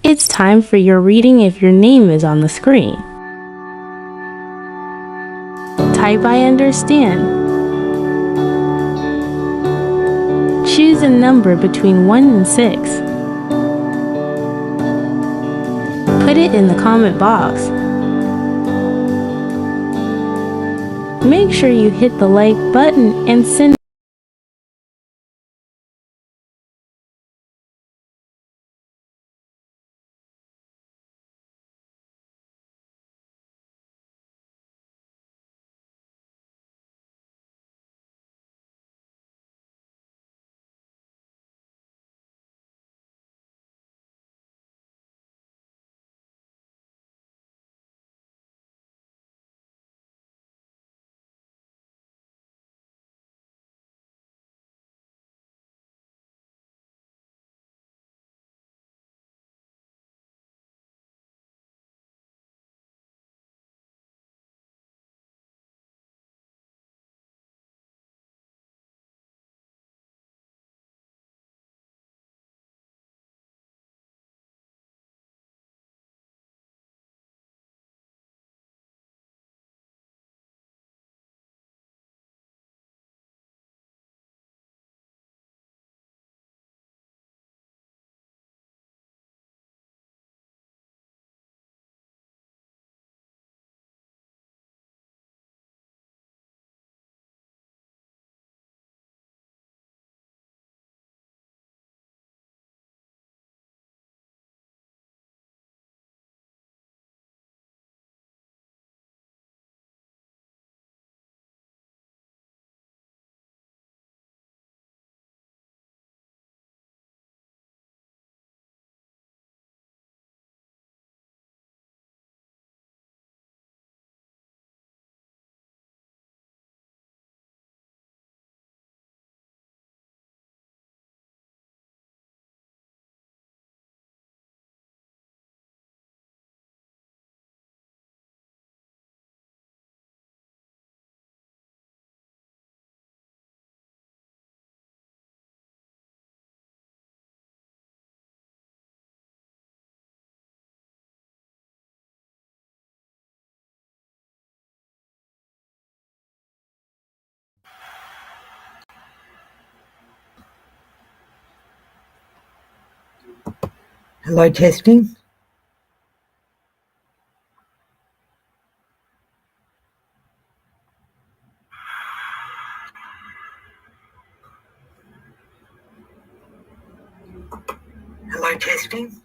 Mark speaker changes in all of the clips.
Speaker 1: It's time for your reading if your name is on the screen. Type I understand. Choose a number between 1 and 6. Put it in the comment box. Make sure you hit the like button and send
Speaker 2: Hello, testing. Hello, testing.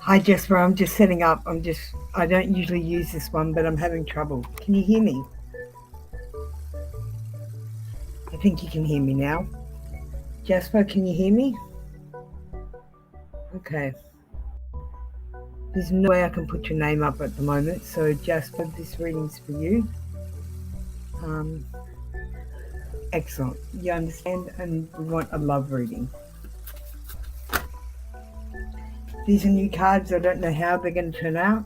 Speaker 2: Hi, Jasper. I'm just setting up. I don't usually use this one, but I'm having trouble. Can you hear me? I think you can hear me now. Jasper, can you hear me? Okay. There's no way I can put your name up at the moment, so Jasper, this reading's for you. Excellent. You understand, and we want a love reading. These are new cards. I don't know how they're going to turn out.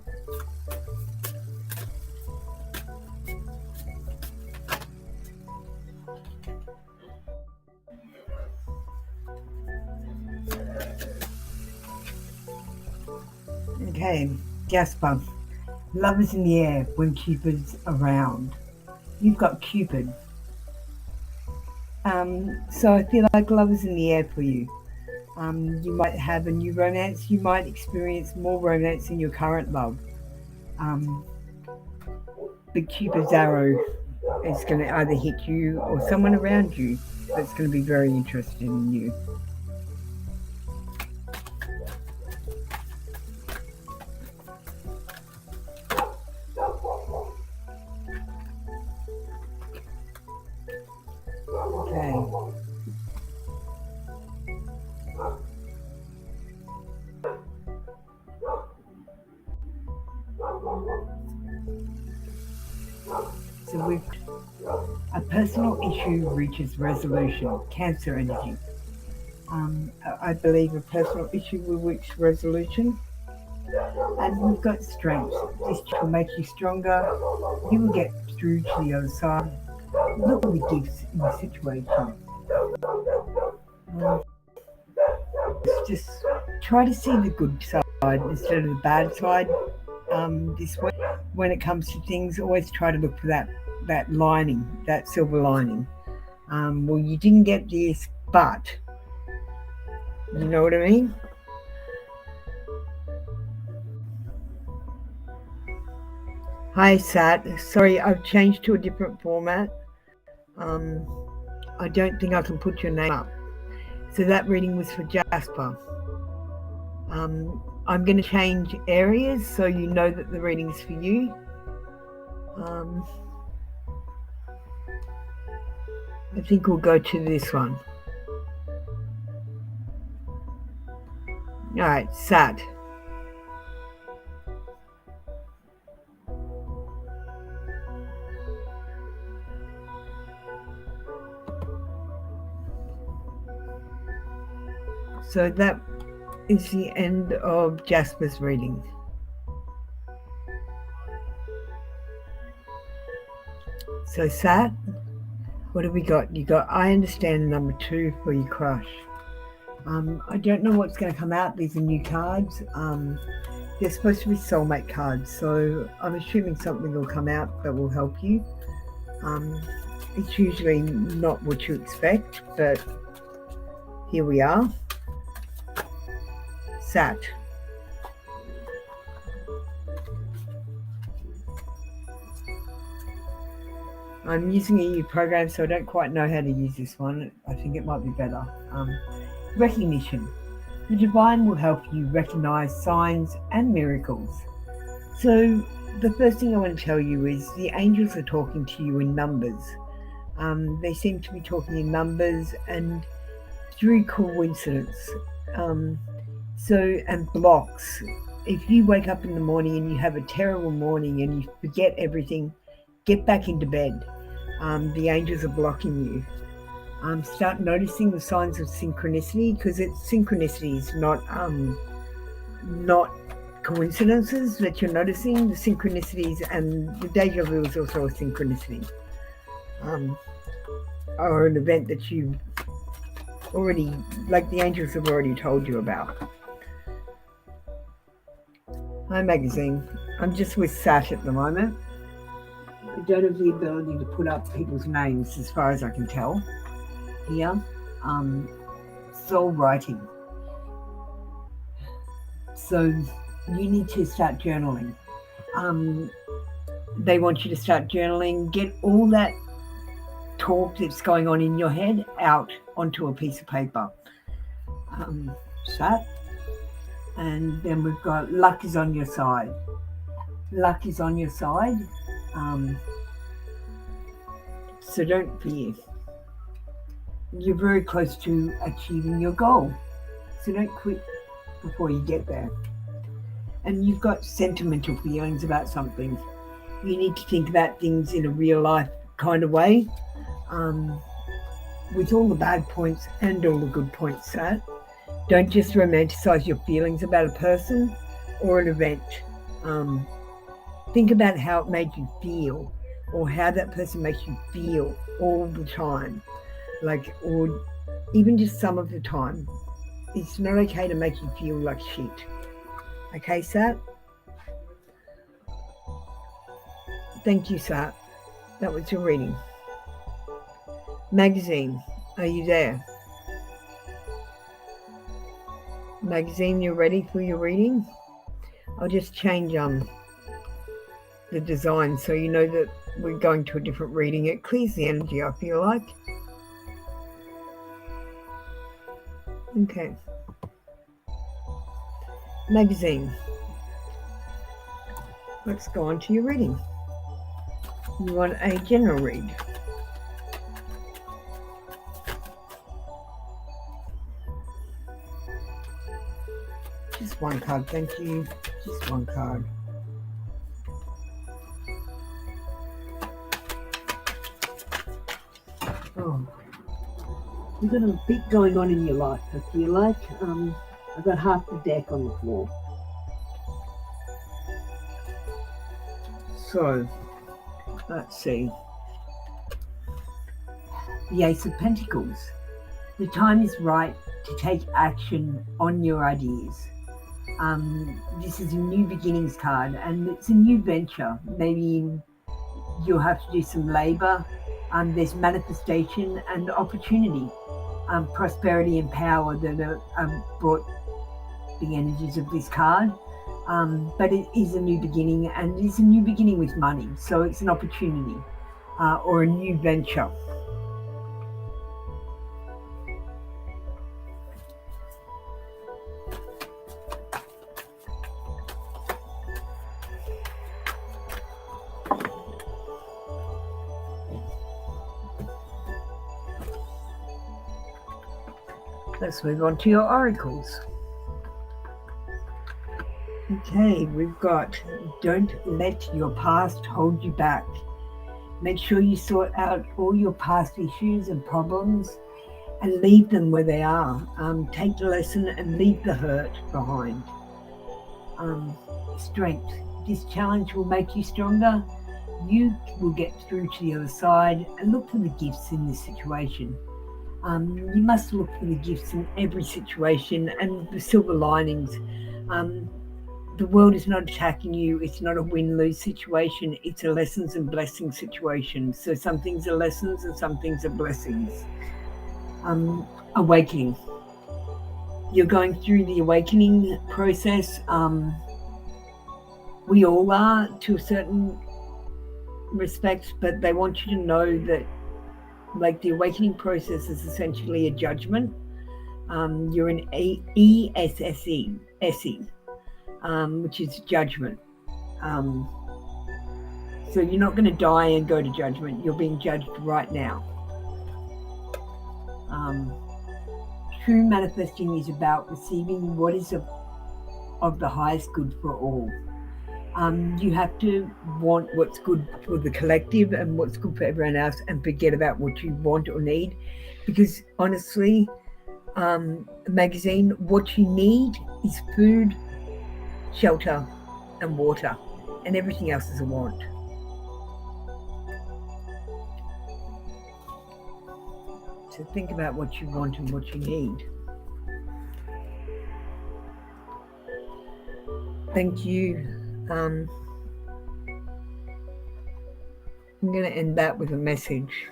Speaker 2: Okay, Jasper. Love is in the air when Cupid's around. You've got Cupid. So I feel like love is in the air for you. You might have a new romance. You might experience more romance in your current love. But Cupid's arrow is going to either hit you or someone around you that's going to be very interested in you. Okay. So we've a personal issue reaches resolution, Cancer energy. I believe a personal issue will reach resolution. And we've got strength. This will make you stronger. You will get through to the other side. Look at the gifts in the situation. Just try to see the good side instead of the bad side. This way, when it comes to things, always try to look for that lining, that silver lining. Well, you didn't get this, but you know what I mean? Hi, Sat. Sorry, I've changed to a different format. I don't think I can put your name up. So that reading was for Jasper. I'm going to change areas so you know that the reading is for you. I think we'll go to this one. All right, Sat. So that is the end of Jasper's reading. So Sat, what have we got? You got I understand number 2 for your crush. I don't know what's going to come out. These are new cards. They're supposed to be soulmate cards, so I'm assuming something will come out that will help you. It's usually not what you expect, but here we are. Sat. I'm using a new program, so I don't quite know how to use this one. I think it might be better. Recognition. The divine will help you recognize signs and miracles. So the first thing I want to tell you is the angels are talking to you in numbers. They seem to be talking in numbers and through coincidence. And blocks. If you wake up in the morning and you have a terrible morning and you forget everything, get back into bed. The angels are blocking you. Start noticing the signs of synchronicity, because synchronicity is not coincidences that you're noticing. The synchronicities and the deja vu is also a synchronicity, or an event that you already, like the angels have already told you about. Hi magazine. I'm just with Sat at the moment. I don't have the ability to put up people's names as far as I can tell. Here, soul writing. So you need to start journaling. They want you to start journaling. Get all that talk that's going on in your head out onto a piece of paper. Sat. And then we've got luck is on your side. Luck is on your side. So don't fear. You're very close to achieving your goal. So don't quit before you get there. And you've got sentimental feelings about something. You need to think about things in a real life kind of way, with all the bad points and all the good points, Sat. Don't just romanticize your feelings about a person or an event. Think about how it made you feel, or how that person makes you feel all the time, or even just some of the time. It's not okay to make you feel like shit. Okay, Sat? Thank you, Sat. That was your reading. Magazine, are you there? Magazine, you're ready for your reading? I'll just change the design so you know that we're going to a different reading. It clears the energy, I feel like. Okay. Magazine. Let's go on to your reading. You want a general read. Just one card, thank you. Just one card. Oh, you've got a bit going on in your life, I feel like. I've got half the deck on the floor. So, let's see. The Ace of Pentacles. The time is right to take action on your ideas. This is a new beginnings card, and it's a new venture. Maybe you'll have to do some labor. There's manifestation and opportunity, prosperity and power that are brought the energies of this card. But it is a new beginning, and it's a new beginning with money. So it's an opportunity or a new venture. Let's move on to your oracles. Okay, we've got don't let your past hold you back. Make sure you sort out all your past issues and problems and leave them where they are. Take the lesson and leave the hurt behind. Strength. This challenge will make you stronger. You will get through to the other side, and look for the gifts in this situation. You must look for the gifts in every situation and the silver linings. The world is not attacking you. It's not a win-lose situation. It's a lessons and blessings situation. So some things are lessons and some things are blessings. Awakening. You're going through the awakening process. We all are to a certain respect, but they want you to know that like the awakening process is essentially a judgment. You're in ESSE, which is judgment. So you're not going to die and go to judgment. You're being judged right now. True manifesting is about receiving what is of the highest good for all. You have to want what's good for the collective and what's good for everyone else, and forget about what you want or need. Because honestly, magazine, what you need is food, shelter, and water, and everything else is a want. So think about what you want and what you need. Thank you. I'm going to end that with a message.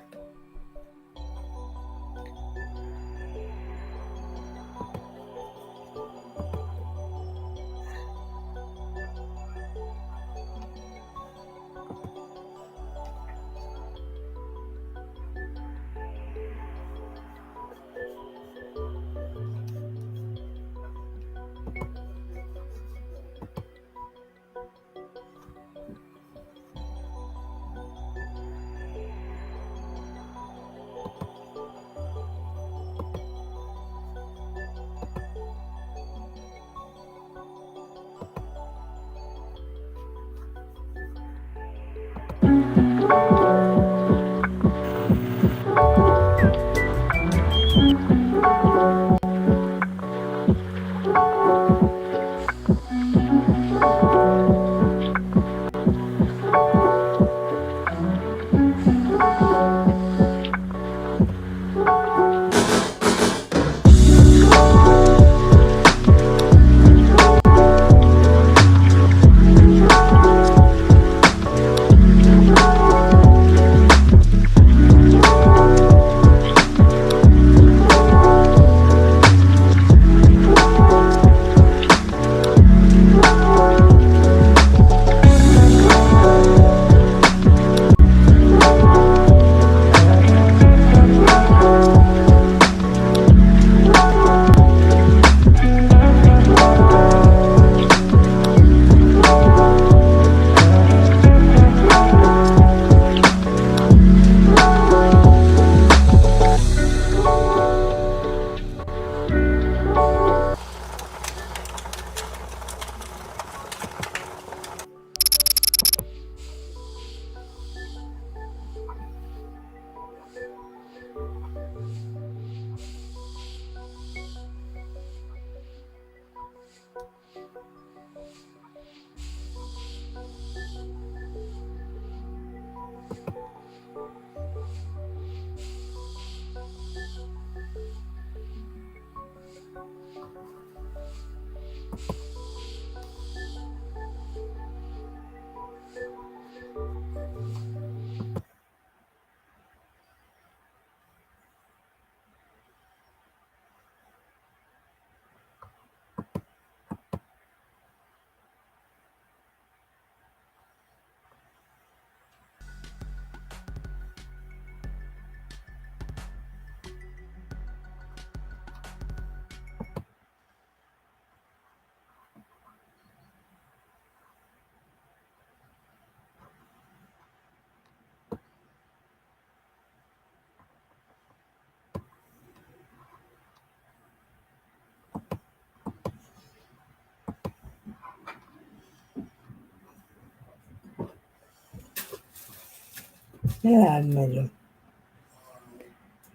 Speaker 2: Hello, Mother.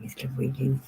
Speaker 2: Mr. Reading.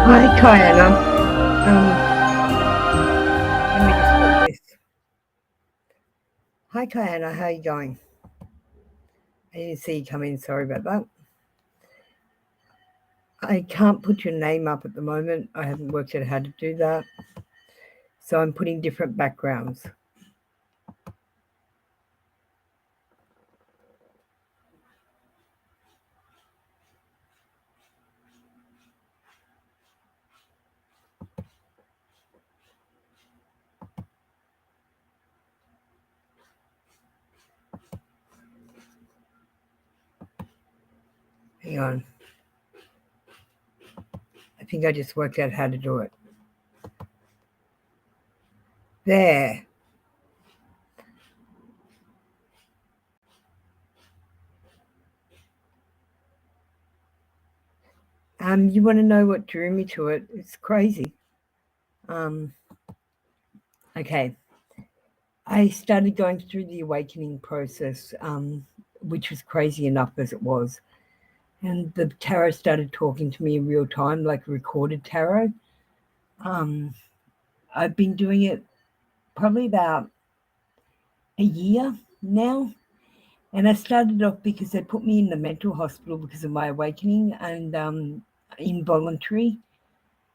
Speaker 2: Hi, Kiana. Let me just put this. Hi, Kiana. How are you going? I didn't see you come in. Sorry about that. I can't put your name up at the moment. I haven't worked out how to do that. So I'm putting different backgrounds. Hang on. I think I just worked out how to do it. There. You want to know what drew me to it? It's crazy. Okay. I started going through the awakening process, which was crazy enough as it was. And the tarot started talking to me in real time, like recorded tarot. I've been doing it probably about a year now. And I started off because they put me in the mental hospital because of my awakening and involuntary.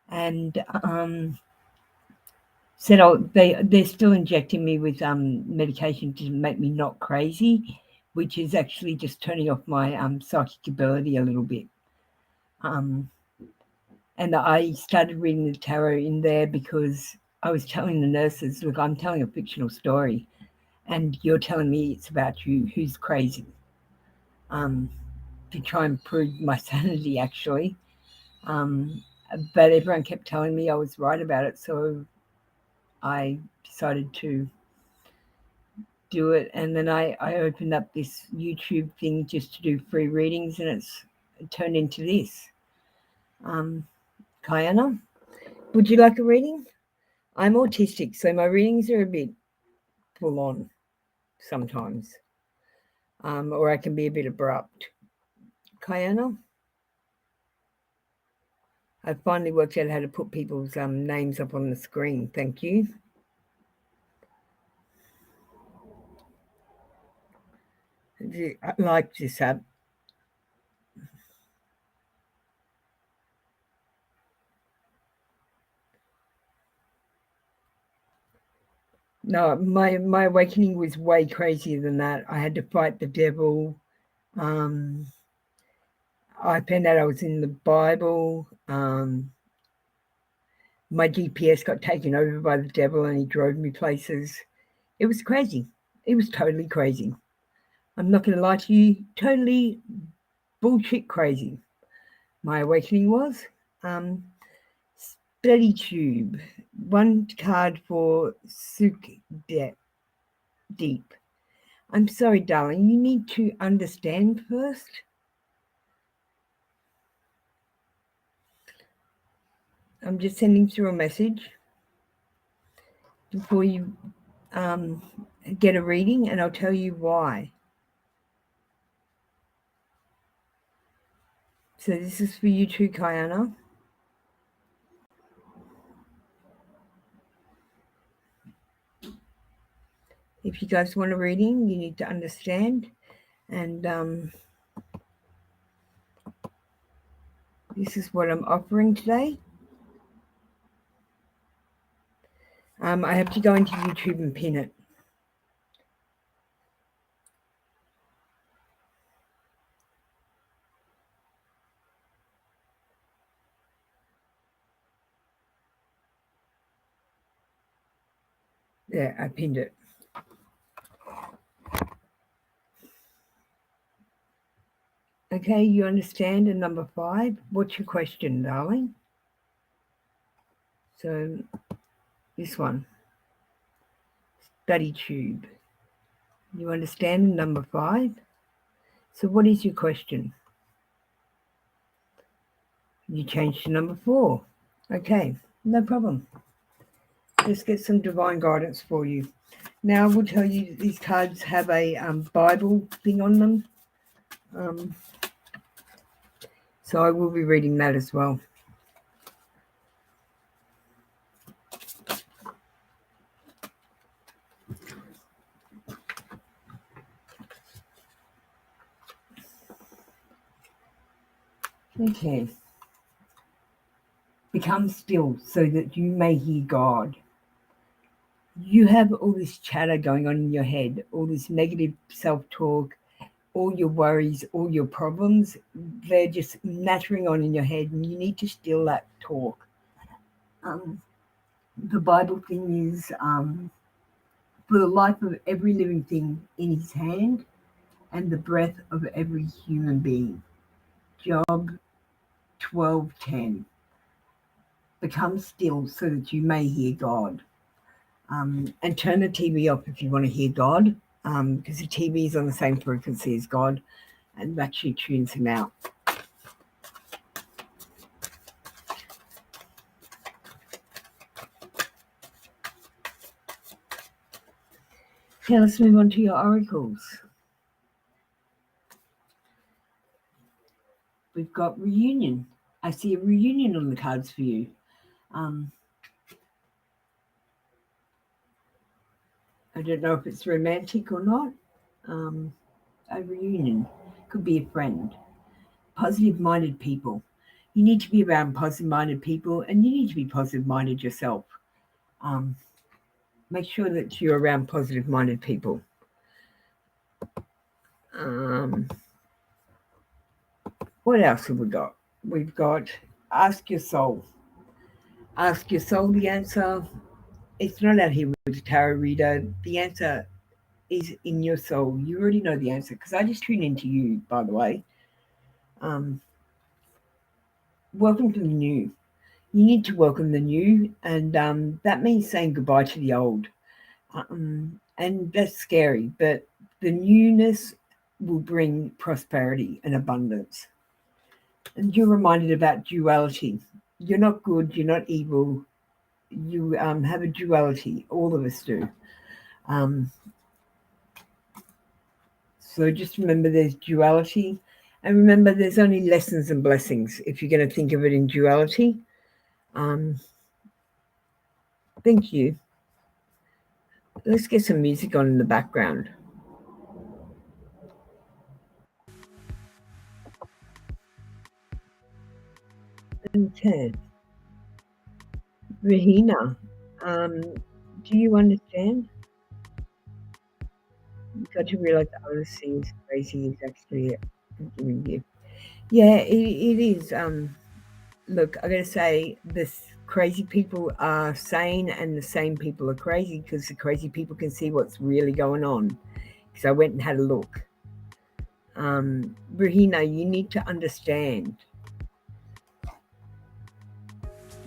Speaker 2: And said, oh, they're still injecting me with medication to make me not crazy, which is actually just turning off my psychic ability a little bit. And I started reading the tarot in there because I was telling the nurses, look, I'm telling a fictional story and you're telling me it's about you, who's crazy, to try and prove my sanity, actually. But everyone kept telling me I was right about it, so I decided to do it. And then I opened up this YouTube thing just to do free readings, and it's turned into this. Kiana, would you like a reading? I'm autistic, so my readings are a bit full on sometimes, or I can be a bit abrupt. Kiana, I finally worked out how to put people's names up on the screen. Thank you. I like this app. No, my awakening was way crazier than that. I had to fight the devil. I found out I was in the Bible. My GPS got taken over by the devil and he drove me places. It was crazy. It was totally crazy. I'm not going to lie to you, totally bullshit crazy. My awakening was. Steady Tube. One card for Suk Deep. I'm sorry, darling. You need to understand first. I'm just sending through a message before you get a reading, and I'll tell you why. So this is for you too, Kiana. If you guys want a reading, you need to understand. And this is what I'm offering today. I have to go into YouTube and pin it. There, I pinned it. Okay, you understand? And number 5, what's your question, darling? So, this one, study tube. You understand number 5? So what is your question? You change to number 4. Okay, no problem. Let's get some divine guidance for you. Now, I will tell you these cards have a Bible thing on them. So I will be reading that as well. Okay. Become still so that you may hear God. You have all this chatter going on in your head, all this negative self-talk, all your worries, all your problems. They're just nattering on in your head, and you need to still that talk. The Bible thing is for the life of every living thing in his hand and the breath of every human being. Job 12:10. Become still so that you may hear God. And turn the TV off if you want to hear God, because the TV is on the same frequency as God, and that actually tunes him out. Okay, let's move on to your oracles. We've got reunion. I see a reunion on the cards for you. I don't know if it's romantic or not. A reunion could be a friend. Positive-minded people. You need to be around positive-minded people, and you need to be positive-minded yourself. Make sure that you're around positive-minded people. What else have we got? We've got ask your soul. Ask your soul the answer. It's not out here with the tarot reader. The answer is in your soul. You already know the answer because I just tune into you, by the way. Welcome to the new. You need to welcome the new, and that means saying goodbye to the old. And that's scary, but the newness will bring prosperity and abundance. And you're reminded about duality. You're not good, you're not evil. You have a duality. All of us do. So just remember there's duality. And remember there's only lessons and blessings if you're going to think of it in duality. Thank you. Let's get some music on in the background. Okay. Rahina, do you understand? You've got to realize other things crazy is actually giving you. Yeah, it is. Look, I gotta say, this crazy people are sane and the sane people are crazy because the crazy people can see what's really going on. Because I went and had a look. Rahina, you need to understand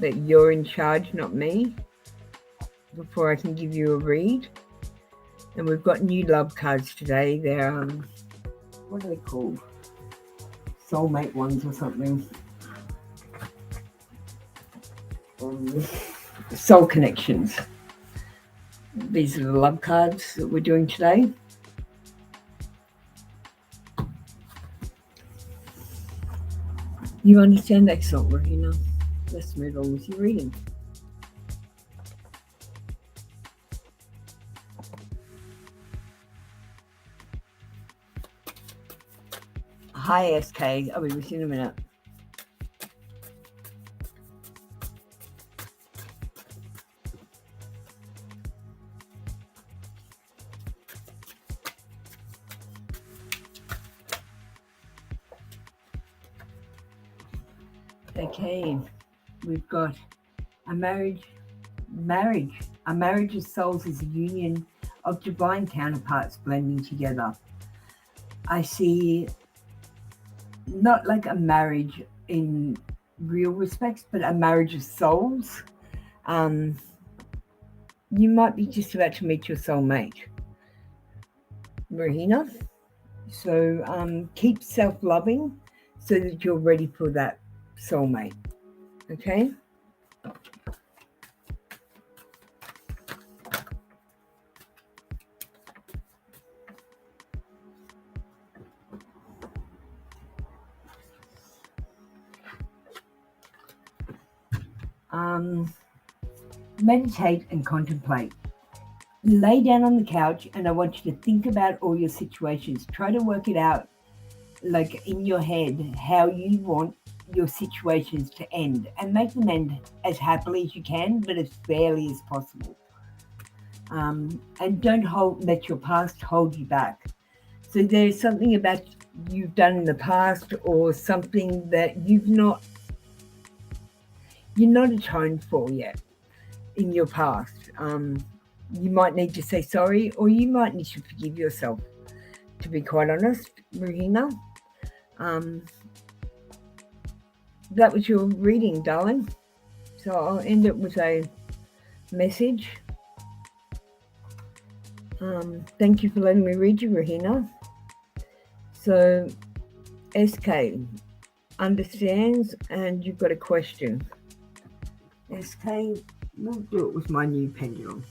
Speaker 2: that you're in charge, not me, before I can give you a read. And we've got new love cards today. They're, what are they called? Soulmate ones or something. Soul connections. These are the love cards that we're doing today. You understand? Excellent, Rahina. Let's move on with your reading. Hi, SK. I'll be with you in a minute. Okay, we've got a marriage. A marriage of souls is a union of divine counterparts blending together. I see not like a marriage in real respects, but a marriage of souls. You might be just about to meet your soulmate, Rahina. So keep self-loving so that you're ready for that soulmate. Okay? Meditate and contemplate. Lay down on the couch and I want you to think about all your situations. Try to work it out, like in your head, how you want your situations to end, and make them end as happily as you can, but as fairly as possible. And don't let your past hold you back. So there's something about you've done in the past, or something that you're not atoned for yet in your past. You might need to say sorry, or you might need to forgive yourself, to be quite honest, Rahina. That was your reading, darling. So I'll end it with a message. Thank you for letting me read you, Rahina. So SK understands, and you've got a question. SK, we'll do it with my new pendulum.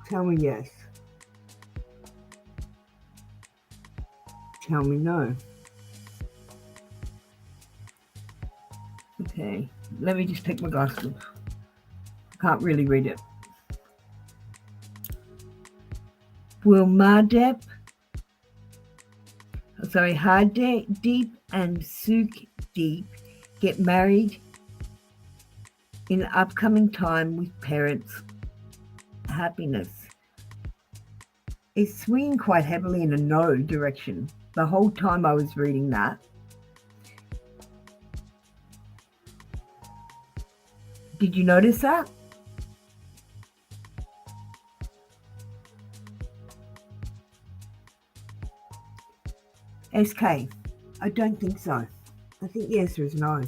Speaker 2: Tell me yes. Tell me no. Okay, let me just take my glasses off. Can't really read it. Will Hardep Deep and Suk Deep get married in upcoming time with parents' happiness? It's swinging quite heavily in a no direction the whole time I was reading that. Did you notice that? SK, I don't think so. I think the answer is no.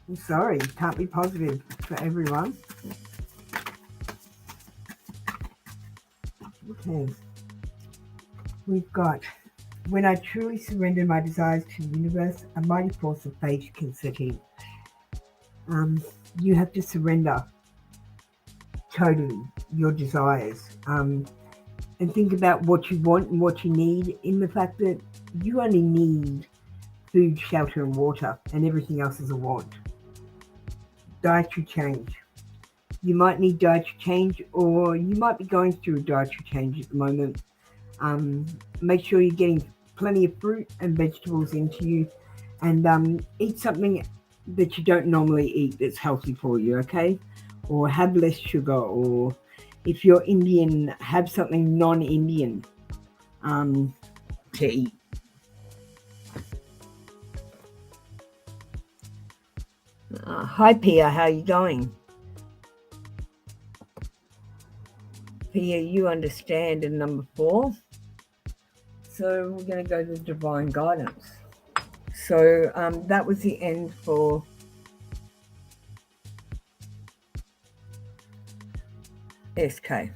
Speaker 2: I'm sorry, can't be positive for everyone. Okay. We've got, when I truly surrender my desires to the universe, a mighty force of fate can set in. You have to surrender totally your desires, and think about what you want and what you need, in the fact that you only need food, shelter and water, and everything else is a want. Dietary change. You might need dietary change, or you might be going through a dietary change at the moment. Make sure you're getting plenty of fruit and vegetables into you, and eat something that you don't normally eat that's healthy for you, okay? Or have less sugar, or if you're Indian, have something non-Indian to eat. Hi Pia, how are you going? Pia, you understand in number 4. So we're going to go to divine guidance. So that was the end for SK.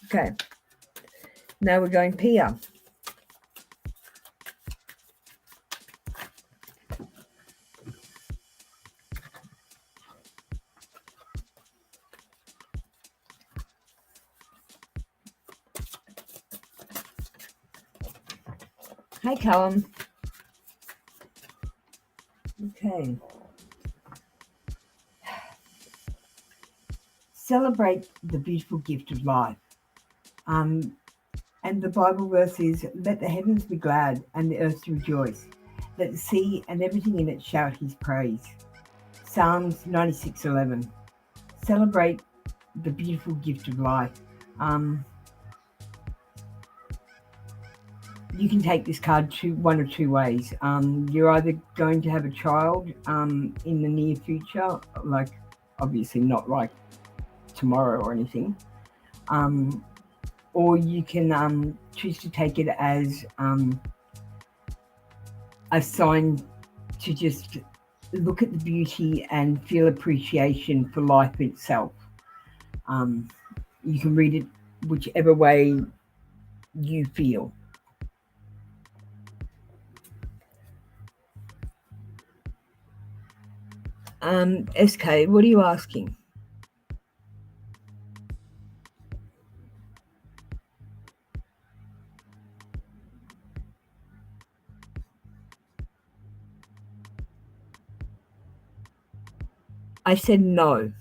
Speaker 2: Okay, now we're going Pia. Hey, Callum. Okay. Celebrate the beautiful gift of life. And the Bible verse is, let the heavens be glad and the earth rejoice. Let the sea and everything in it shout his praise. Psalms 96:11. Celebrate the beautiful gift of life. You can take this card one of two ways. You're either going to have a child in the near future, like obviously not like tomorrow or anything, or you can choose to take it as a sign to just look at the beauty and feel appreciation for life itself. You can read it whichever way you feel. SK, what are you asking? I said no.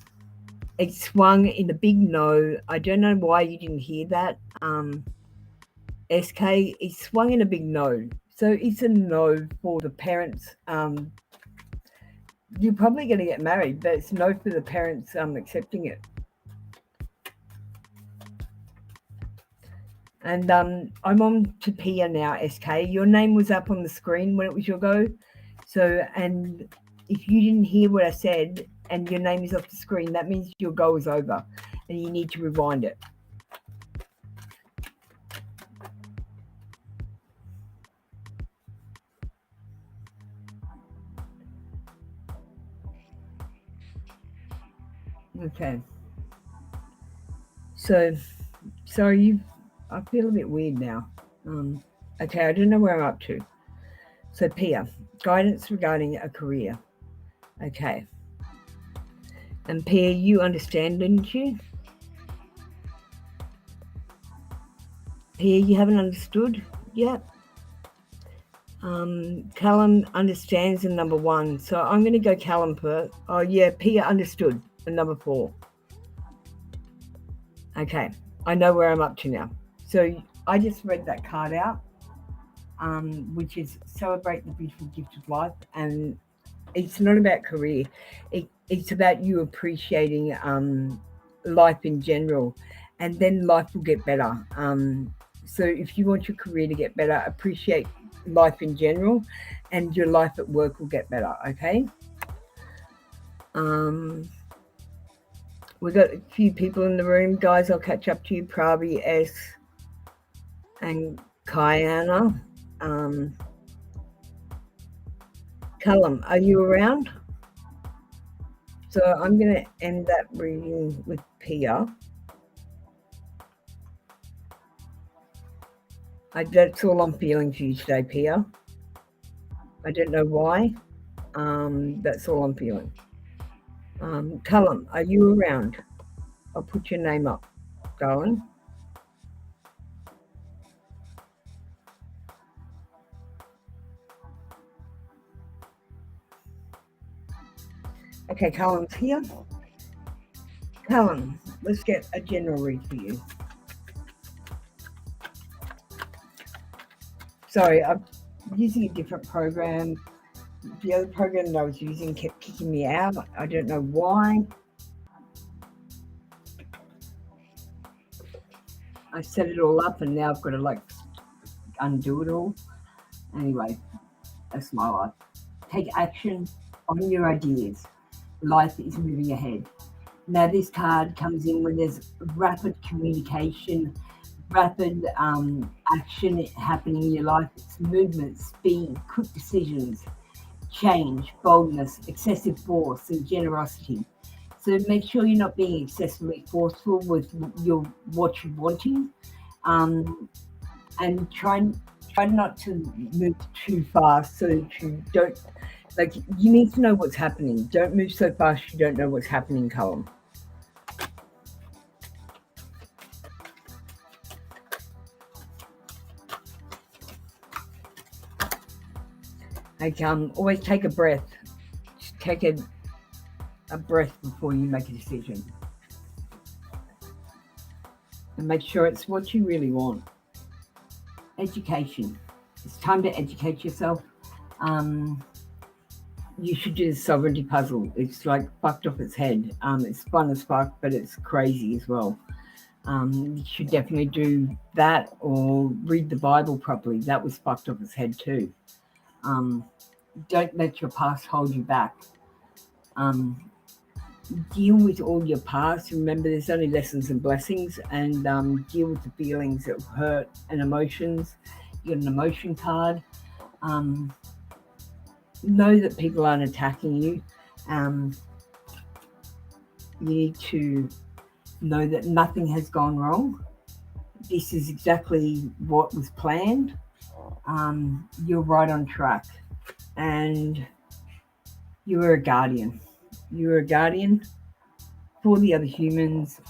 Speaker 2: It swung in a big no. I don't know why you didn't hear that. SK, it swung in a big no. So it's a no for the parents. You're probably going to get married, but it's no for the parents accepting it. And I'm on to Pia now, SK. Your name was up on the screen when it was your go. So, and if you didn't hear what I said and your name is off the screen, that means your go is over and you need to rewind it. Okay. So, sorry, I feel a bit weird now. Okay, I don't know where I'm up to. So, Pia, guidance regarding a career. Okay. And Pia, you understand, didn't you? Pia, you haven't understood yet? Callum understands the number 1. So I'm going to go Callum first. Oh, yeah, Pia understood the number 4. Okay, I know where I'm up to now. So I just read that card out, which is celebrate the beautiful gift of life. And it's not about career. It's about you appreciating life in general, and then life will get better. So if you want your career to get better, appreciate life in general, and your life at work will get better. Okay. We've got a few people in the room, guys. I'll catch up to you, Pravi S and Kayana. Callum, are you around? So I'm going to end that reading with Pia. That's all I'm feeling for you today, Pia. I don't know why. That's all I'm feeling. Callum, are you around? I'll put your name up, darling. Okay, Callum's here. Callum, let's get a general read for you. Sorry, I'm using a different program. The other program that I was using kept kicking me out. I don't know why. I set it all up and now I've got to undo it all. Anyway, that's my life. Take action on your ideas. Life is moving ahead. Now this card comes in when there's rapid communication, rapid action happening in your life. It's movement, speed, quick decisions, change, boldness, excessive force, and generosity. So make sure you're not being excessively forceful with what you're wanting, and try not to move too fast so that you don't, you need to know what's happening. Don't move so fast you don't know what's happening, Callum. Like, always take a breath. Just take a breath before you make a decision. And make sure it's what you really want. Education. It's time to educate yourself. You should do the sovereignty puzzle. It's like fucked off its head. It's fun as fuck, but it's crazy as well. You should definitely do that or read the Bible properly. That was fucked off its head too. Don't let your past hold you back. Deal with all your past. Remember, there's only lessons and blessings, and deal with the feelings of hurt and emotions. You got an emotion card. Know that people aren't attacking you. You need to know that nothing has gone wrong. This is exactly what was planned. You're right on track, and you are a guardian. You're a guardian for the other humans.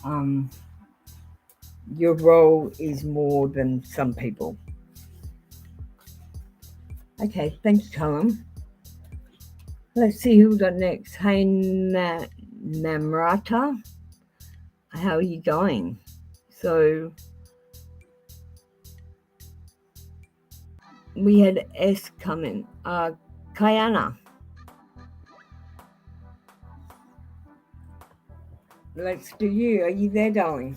Speaker 2: Your role is more than some people. Okay, thanks, Callum. Let's see who we got next. Hey, Namrata. How are you going? So we had S coming. Kayana. Let's do you. Are you there, darling?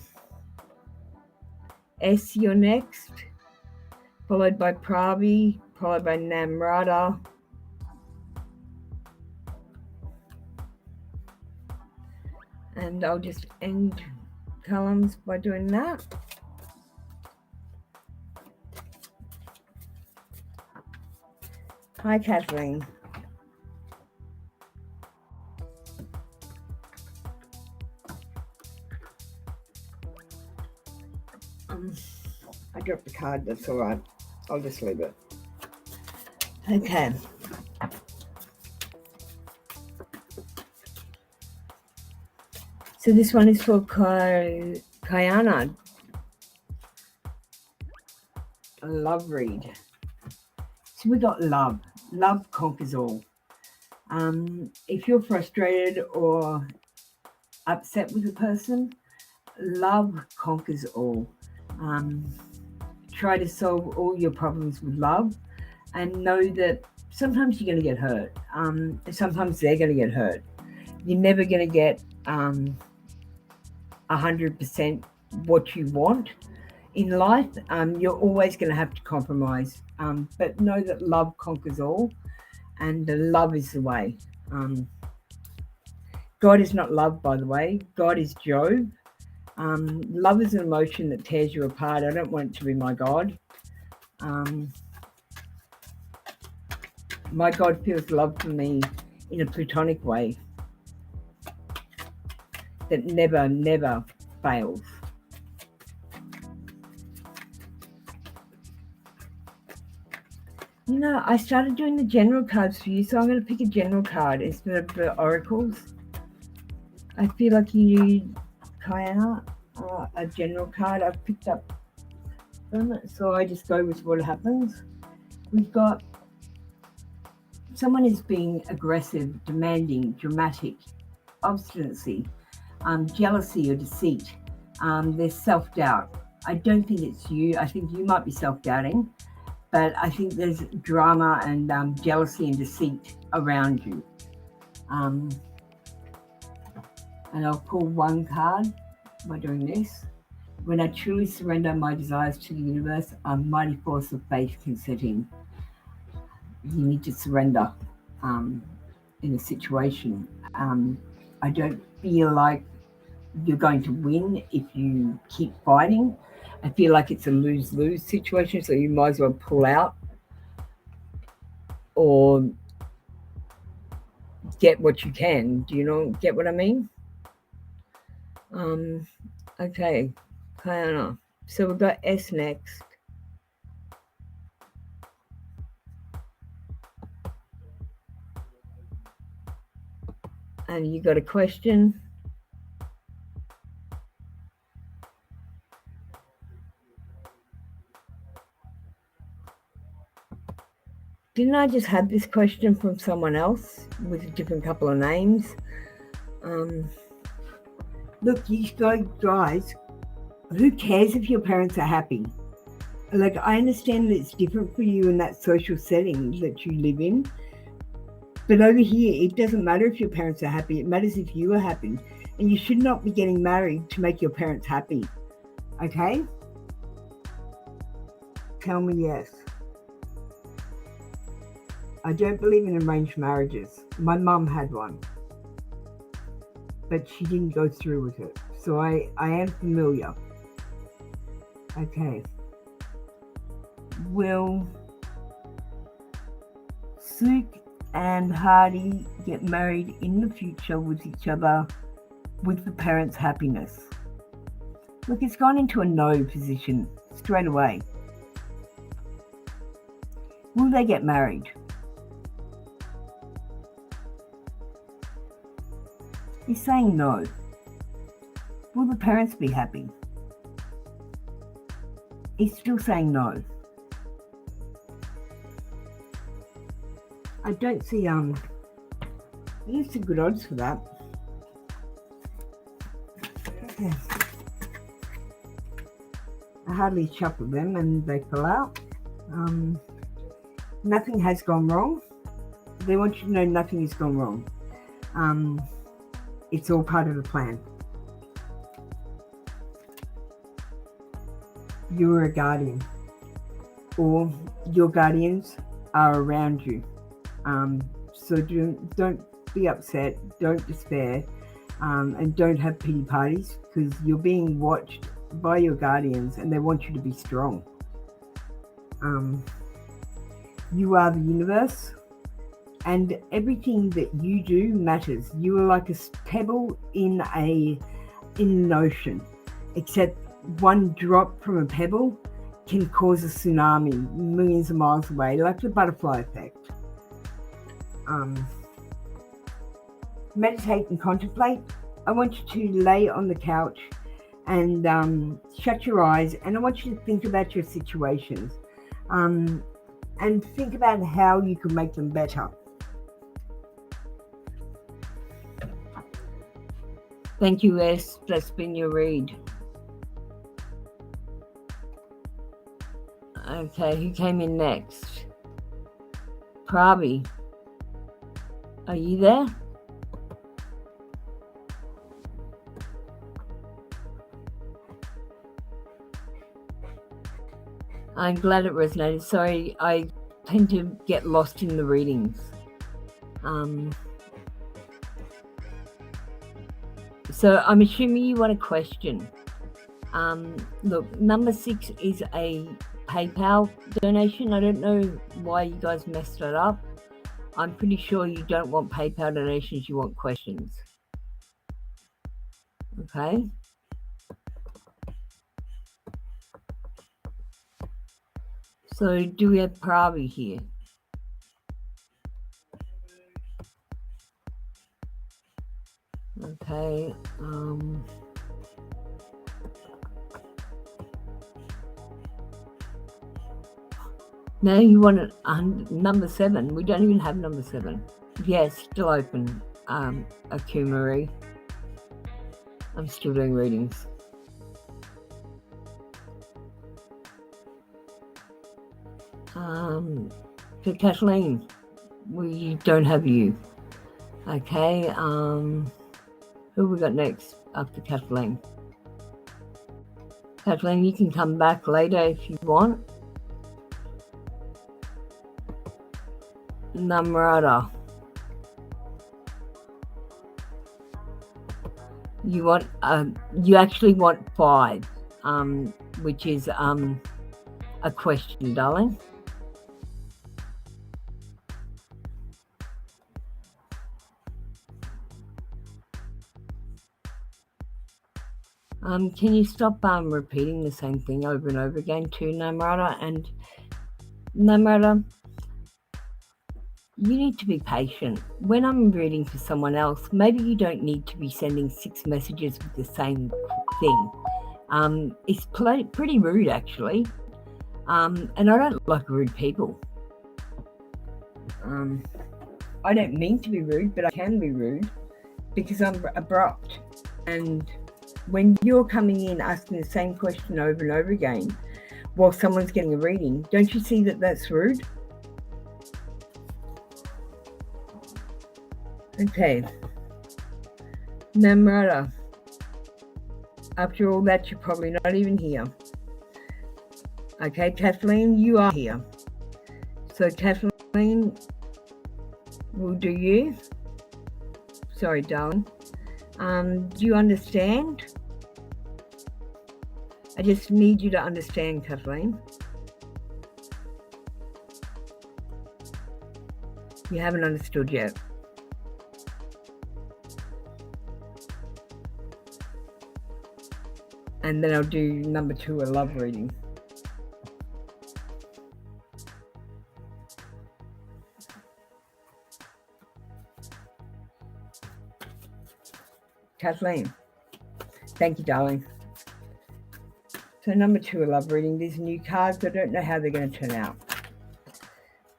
Speaker 2: S, you're next. Followed by Pravi. Followed by Namrata. And I'll just end columns by doing that. Hi, Kathleen. I dropped the card, that's all right. I'll just leave it. Okay. So this one is for Kayana. A love read. So we got love. Love conquers all. If you're frustrated or upset with a person, love conquers all. Try to solve all your problems with love, and know that sometimes you're going to get hurt. Sometimes they're going to get hurt. You're never going to get 100% what you want in life. You're always going to have to compromise. But know that love conquers all, and love is the way. God is not love, by the way. God is Job. Love is an emotion that tears you apart. I don't want it to be my God. My God feels love for me in a platonic way that never, never fails. You know, I started doing the general cards for you, so I'm going to pick a general card instead of the oracles. I feel like you need, Kayana, a general card. I've picked up them, so I just go with what happens. We've got someone is being aggressive, demanding, dramatic, obstinacy, jealousy or deceit. There's self-doubt. I don't think it's you. I think you might be self-doubting, but I think there's drama and jealousy and deceit around you. And I'll pull one card by doing this. When I truly surrender my desires to the universe, a mighty force of faith can set in. You need to surrender in a situation. I don't feel like you're going to win if you keep fighting. I feel like it's a lose-lose situation, so you might as well pull out or get what you can. Do you get what I mean? Okay, Kayana. So we've got S next. And you got a question. didn't I just have this question from someone else with a different couple of names? Look, you guys, who cares if your parents are happy? Like, I understand that it's different for you in that social setting that you live in. But over here, it doesn't matter if your parents are happy. It matters if you are happy. And you should not be getting married to make your parents happy. Okay? Tell me yes. I don't believe in arranged marriages. My mum had one, but she didn't go through with it. So I am familiar. Okay. Will Suk and Hardy get married in the future with each other with the parents' happiness? Look, it's gone into a no position straight away. Will they get married? He's saying no. Will the parents be happy? He's still saying no. I don't see there's some good odds for that. Okay. I hardly shuffle them and they fell out. Nothing has gone wrong. They want you to know nothing has gone wrong. It's all part of the plan. You're a guardian, or your guardians are around you. So don't be upset, don't despair, and don't have pity parties, because you're being watched by your guardians and they want you to be strong. You are the universe, and everything that you do matters. You are like a pebble in an ocean, except one drop from a pebble can cause a tsunami millions of miles away, like the butterfly effect. Meditate and contemplate. I want you to lay on the couch and shut your eyes, and I want you to think about your situations and think about how you can make them better. Thank you, S. That's been your read. Okay, who came in next? Pravi, are you there? I'm glad it resonated. Sorry, I tend to get lost in the readings. So I'm assuming you want a question. Look, number 6 is a PayPal donation. I don't know why you guys messed it up. I'm pretty sure you don't want PayPal donations, you want questions. Okay. So do we have Pravi here? Okay. Now you want it number 7. We don't even have number 7. Yes, still open. Akumari. I'm still doing readings. For Kathleen, we don't have you. Okay. Who we got next after Kathleen? Kathleen, you can come back later if you want. Namrata. You want you actually want 5, which is a question, darling. Can you stop repeating the same thing over and over again to Namrata? And Namrata, you need to be patient. When I'm reading for someone else, maybe you don't need to be sending 6 messages with the same thing. It's pretty rude, actually. And I don't like rude people. I don't mean to be rude, but I can be rude because I'm abrupt. And when you're coming in asking the same question over and over again while someone's getting a reading, don't you see that that's rude? Okay. Namrata. After all that, you're probably not even here. Okay, Kathleen, you are here. So Kathleen, we'll do you. Sorry, darling. Do you understand? I just need you to understand, Kathleen. You haven't understood yet. And then I'll do number 2, a love reading. Kathleen, thank you, darling. So number 2, a love reading. These new cards, I don't know how they're going to turn out.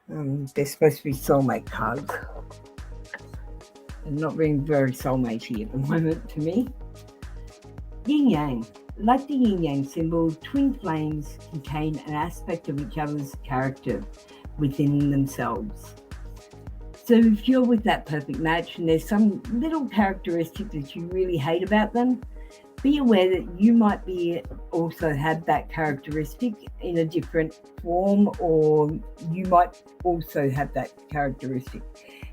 Speaker 2: They're supposed to be soulmate cards. They're not being very soulmatey at the moment to me. Yin Yang. Like the yin yang symbol, twin flames contain an aspect of each other's character within themselves. So if you're with that perfect match and there's some little characteristic that you really hate about them, be aware that you might be also have that characteristic in a different form, or you might also have that characteristic,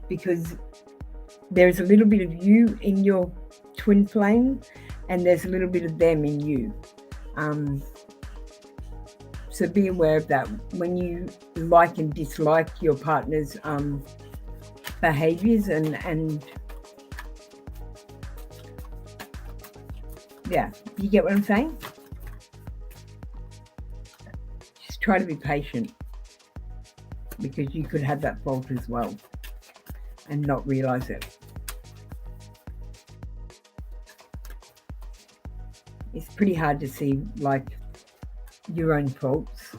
Speaker 2: because there's a little bit of you in your twin flame and there's a little bit of them in you. So be aware of that. When you like and dislike your partner's behaviors and yeah, you get what I'm saying? Just try to be patient, because you could have that fault as well and not realize it. It's pretty hard to see like your own faults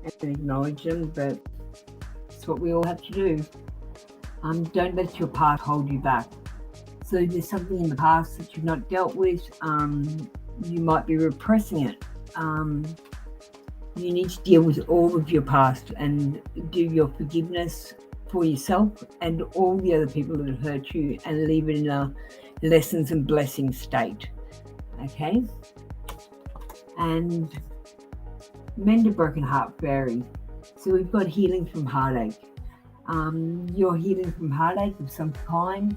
Speaker 2: and acknowledge them, but it's what we all have to do. Don't let your past hold you back. So if there's something in the past that you've not dealt with, you might be repressing it. You need to deal with all of your past and do your forgiveness for yourself and all the other people that have hurt you, and leave it in a lessons and blessings state. Okay? And mend a broken heart fairy. So we've got healing from heartache. You're healing from heartache of some kind,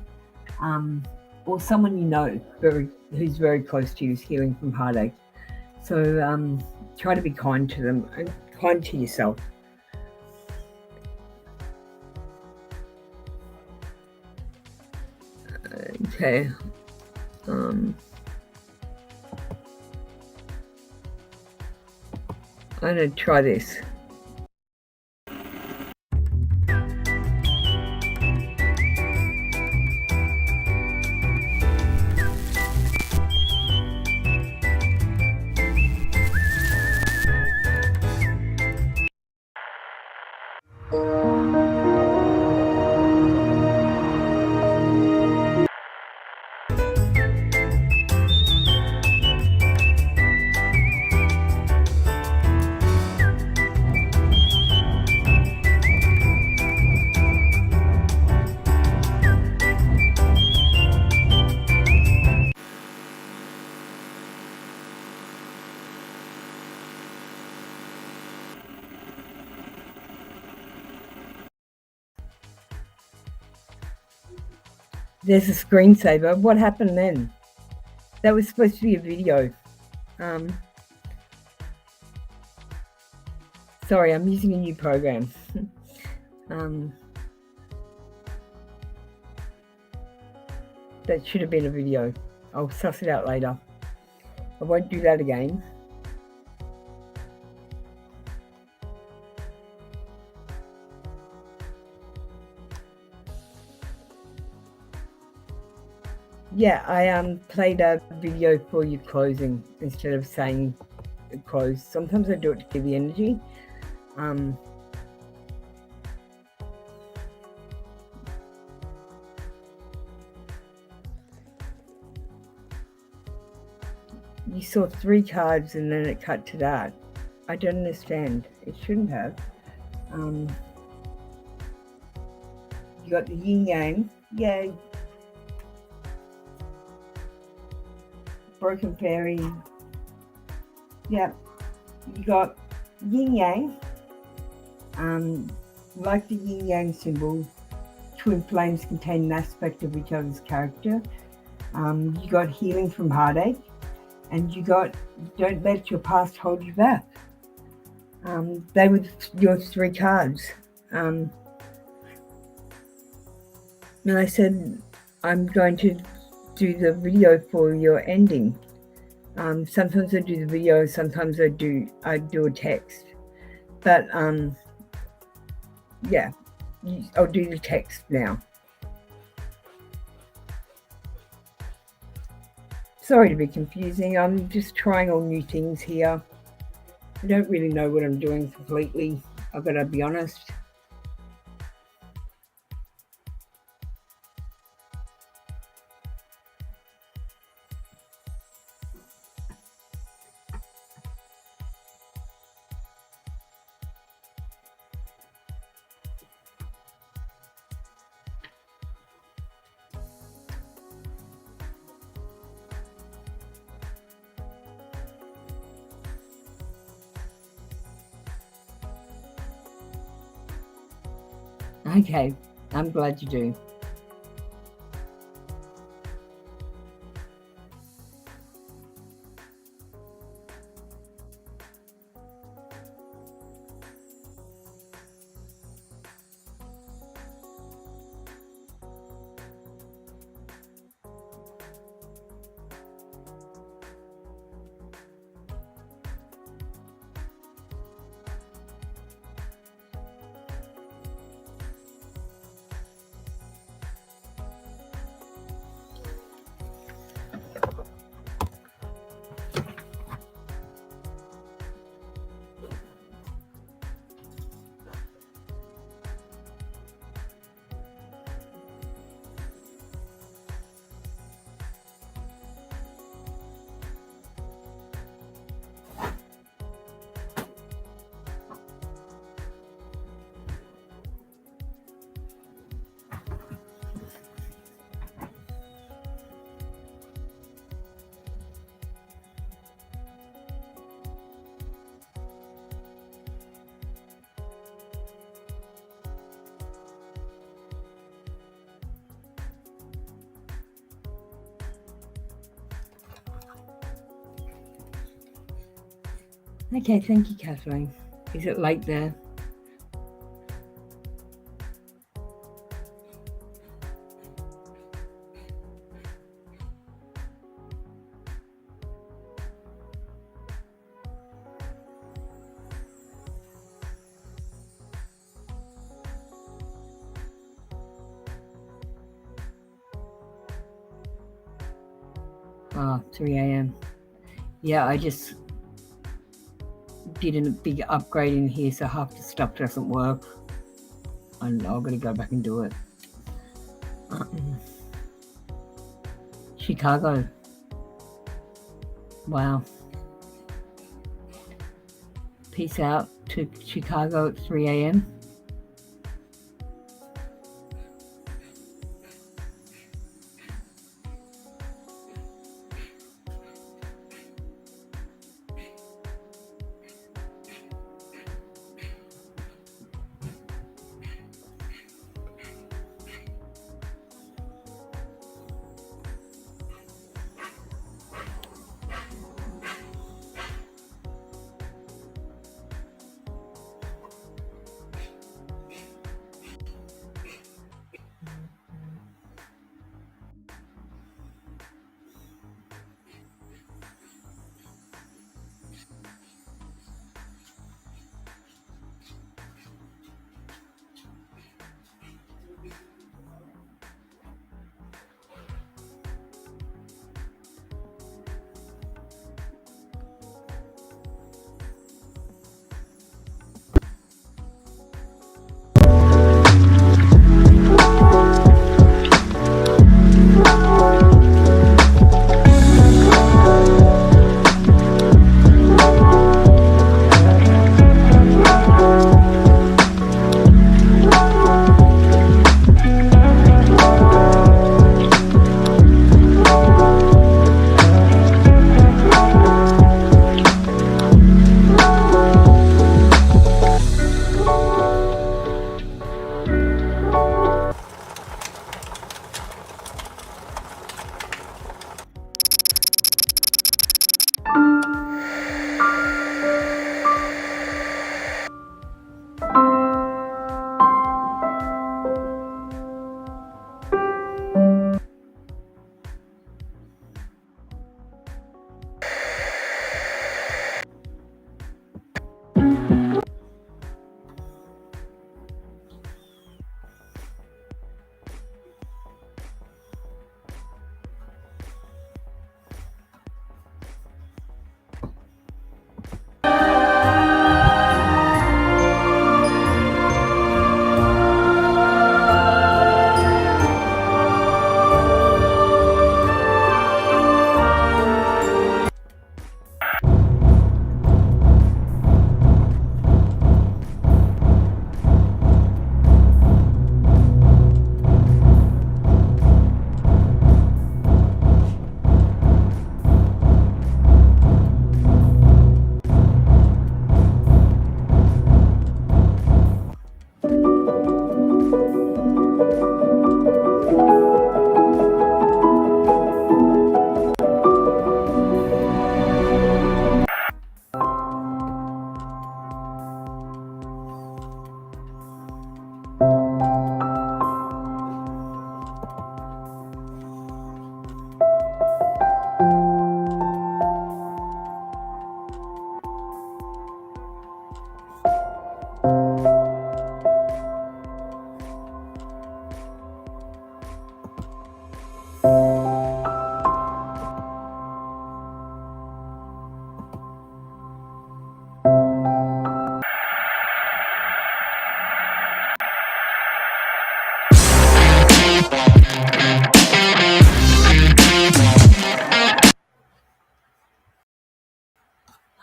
Speaker 2: or someone you know who's very close to you is healing from heartache. So try to be kind to them and kind to yourself. Okay. I'm going to try this. There's a screensaver. What happened then? That was supposed to be a video. Sorry, I'm using a new program. That should have been a video. I'll suss it out later. I won't do that again. Yeah, I played a video for your closing instead of saying close. Sometimes I do it to give the energy. you saw 3 cards and then it cut to that. I don't understand. It shouldn't have. You got the yin yang. Yay. Broken fairy. Yeah. You got yin yang. Like the yin yang symbol, twin flames contain an aspect of each other's character. You got healing from heartache, and you got don't let your past hold you back. They were your 3 cards. And I said I'm going to do the video for your ending. Sometimes I do the video, sometimes I do a text. But yeah, I'll do the text now. Sorry to be confusing. I'm just trying all new things here. I don't really know what I'm doing completely. I've got to be honest. Okay, I'm glad you do. Okay, thank you, Kathleen. Is it late there? Oh, 3 a.m. Yeah, I just did a big upgrade in here, so half the stuff doesn't work. And I've got to go back and do it. Chicago. Wow. Peace out to Chicago at 3 a.m.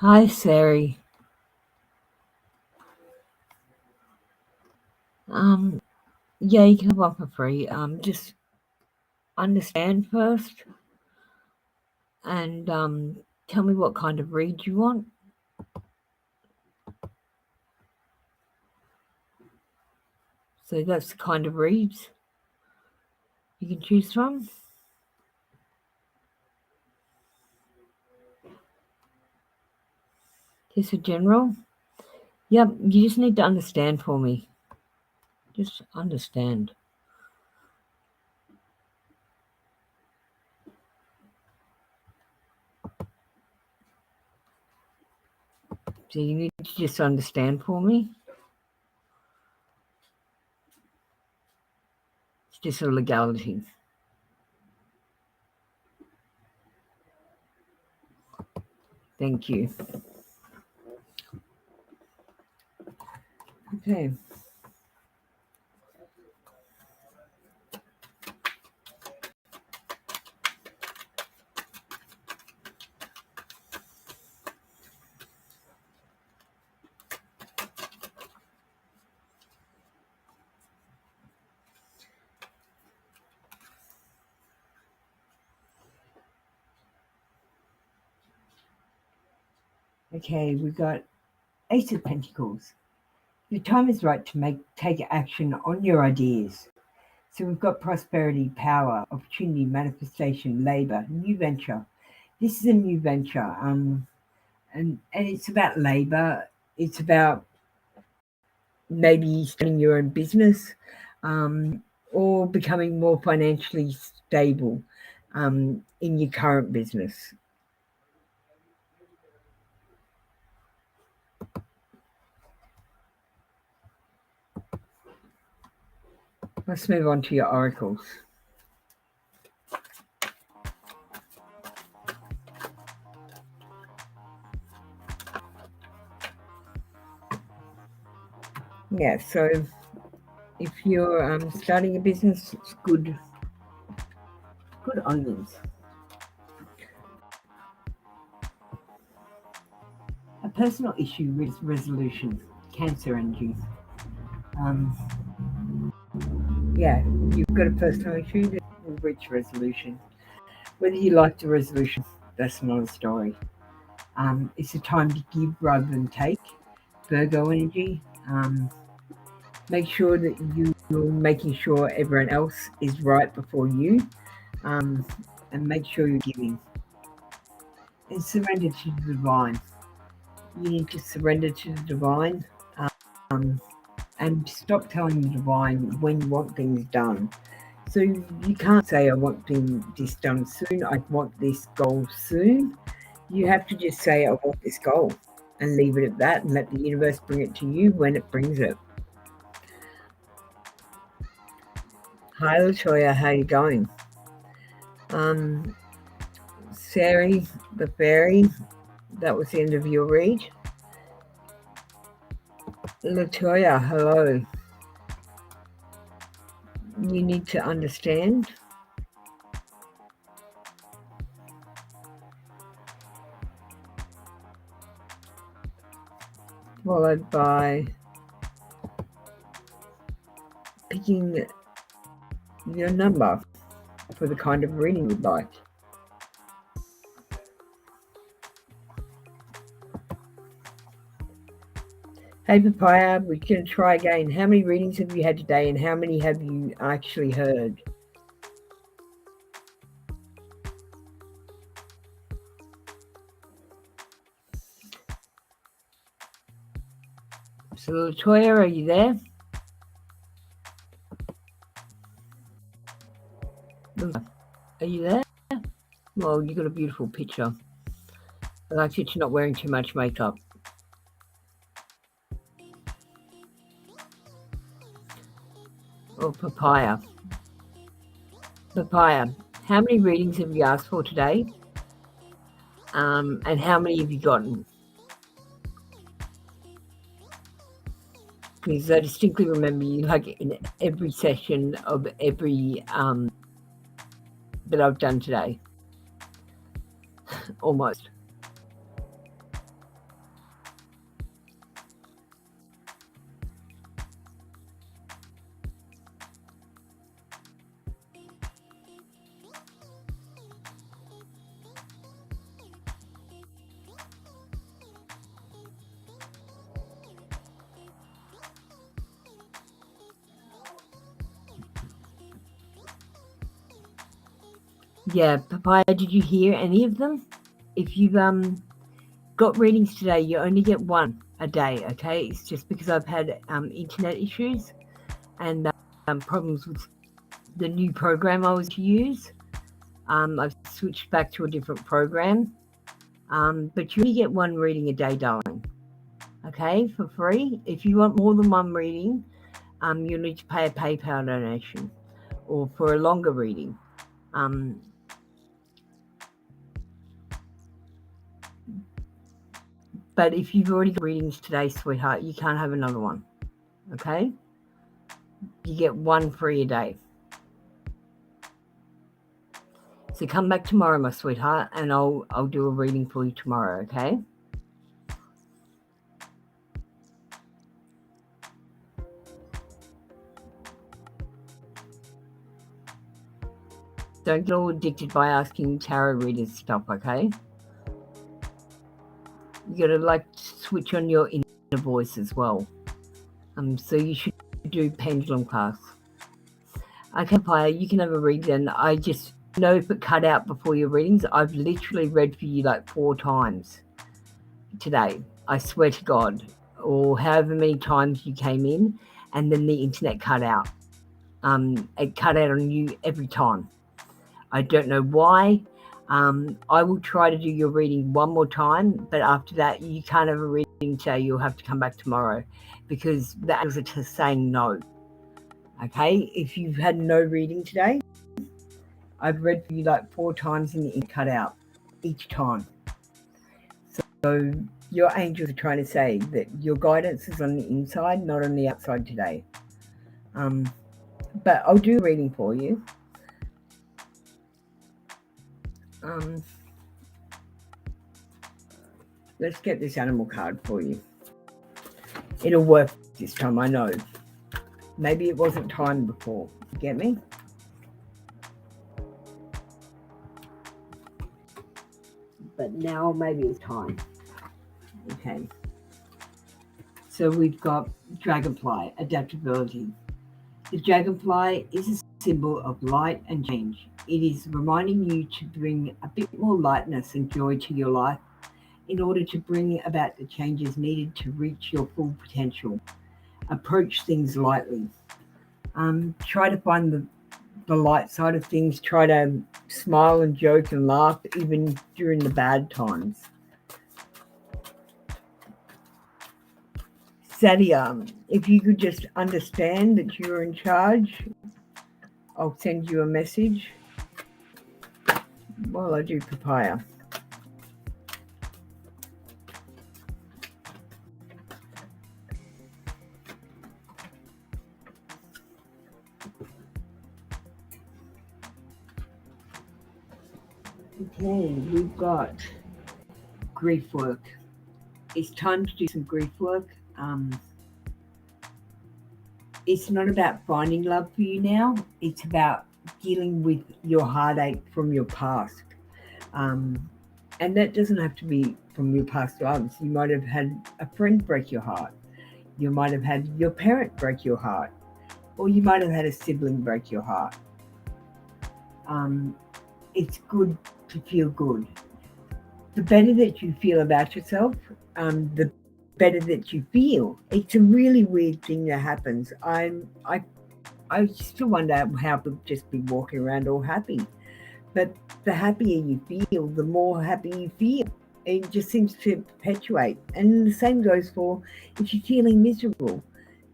Speaker 2: Hi, Sari. Yeah, you can come on for free. Just understand first and tell me what kind of read you want. So that's the kind of reads you can choose from. Just a general. Yep, you just need to understand for me. Just understand. So you need to just understand for me. It's just a legality. Thank you. Okay. Okay, we've got Ace of Pentacles. Your time is right to take action on your ideas. So we've got prosperity, power, opportunity, manifestation, labor, new venture. This is a new venture, and it's about labor. It's about maybe starting your own business, or becoming more financially stable in your current business. Let's move on to your oracles. Yeah, so if you're starting a business, it's good omens. A personal issue with resolution, Cancer energy. Yeah, you've got a personal issue that will reach resolution. Whether you like the resolution, that's another story. It's a time to give rather than take. Virgo energy. Make sure that you're making sure everyone else is right before you, and make sure you're giving. And surrender to the divine. You need to surrender to the divine, and stop telling the divine when you want things done. So you can't say, I want this done soon, I want this goal soon. You have to just say, I want this goal, and leave it at that, and let the universe bring it to you when it brings it. Hi, Latoya, how you going? Sari, the fairy, that was the end of your read. Latoya, hello. You need to understand. Followed by picking your number for the kind of reading you'd like. Hey Papaya, we're going to try again. How many readings have you had today, and how many have you actually heard? So Latoya, are you there? Are you there? Well, you got a beautiful picture. I like that you're not wearing too much makeup. Or Papaya. Papaya, how many readings have you asked for today? And how many have you gotten? Because I distinctly remember you, like, in every session of every that I've done today. Almost. Yeah, Papaya, did you hear any of them? If you've got readings today, you only get one a day, okay? It's just because I've had internet issues and problems with the new program I was to use. I've switched back to a different program. But you only get one reading a day, darling, okay, for free. If you want more than one reading, you'll need to pay a PayPal donation, or for a longer reading. But if you've already got readings today, sweetheart, you can't have another one, okay? You get one free a day. So come back tomorrow, my sweetheart, and I'll do a reading for you tomorrow, okay? Don't get all addicted by asking tarot readers stuff, okay? You gotta switch on your inner voice as well. So you should do pendulum class. Okay, Papaya, you can have a read then. I just know if it cut out before your readings, I've literally read for you 4 times today. I swear to God, or however many times you came in, and then the internet cut out. It cut out on you every time. I don't know why. I will try to do your reading one more time, but after that, you can't have a reading today. You'll have to come back tomorrow because the angels are just saying no. Okay, if you've had no reading today, I've read for you 4 times and it cut out each time. So your angels are trying to say that your guidance is on the inside, not on the outside today. But I'll do a reading for you. Let's get this animal card for you. It'll work this time, I know. Maybe it wasn't time before. You get me? But now maybe it's time. Okay. So we've got dragonfly, adaptability. The dragonfly is a symbol of light and change. It is reminding you to bring a bit more lightness and joy to your life in order to bring about the changes needed to reach your full potential. Approach things lightly. Try to find the light side of things. Try to smile and joke and laugh even during the bad times. Sadia, if you could just understand that you're in charge, I'll send you a message while I do Papaya. Okay, we've got grief work. It's time to do some grief work. It's not about finding love for you now. It's about dealing with your heartache from your past. And that doesn't have to be from your past lives. You might have had a friend break your heart. You might have had your parent break your heart. Or you might have had a sibling break your heart. It's good to feel good. The better that you feel about yourself, the better that you feel. It's a really weird thing that happens. I still wonder how people just be walking around all happy. But the happier you feel, the more happy you feel. It just seems to perpetuate. And the same goes for if you're feeling miserable,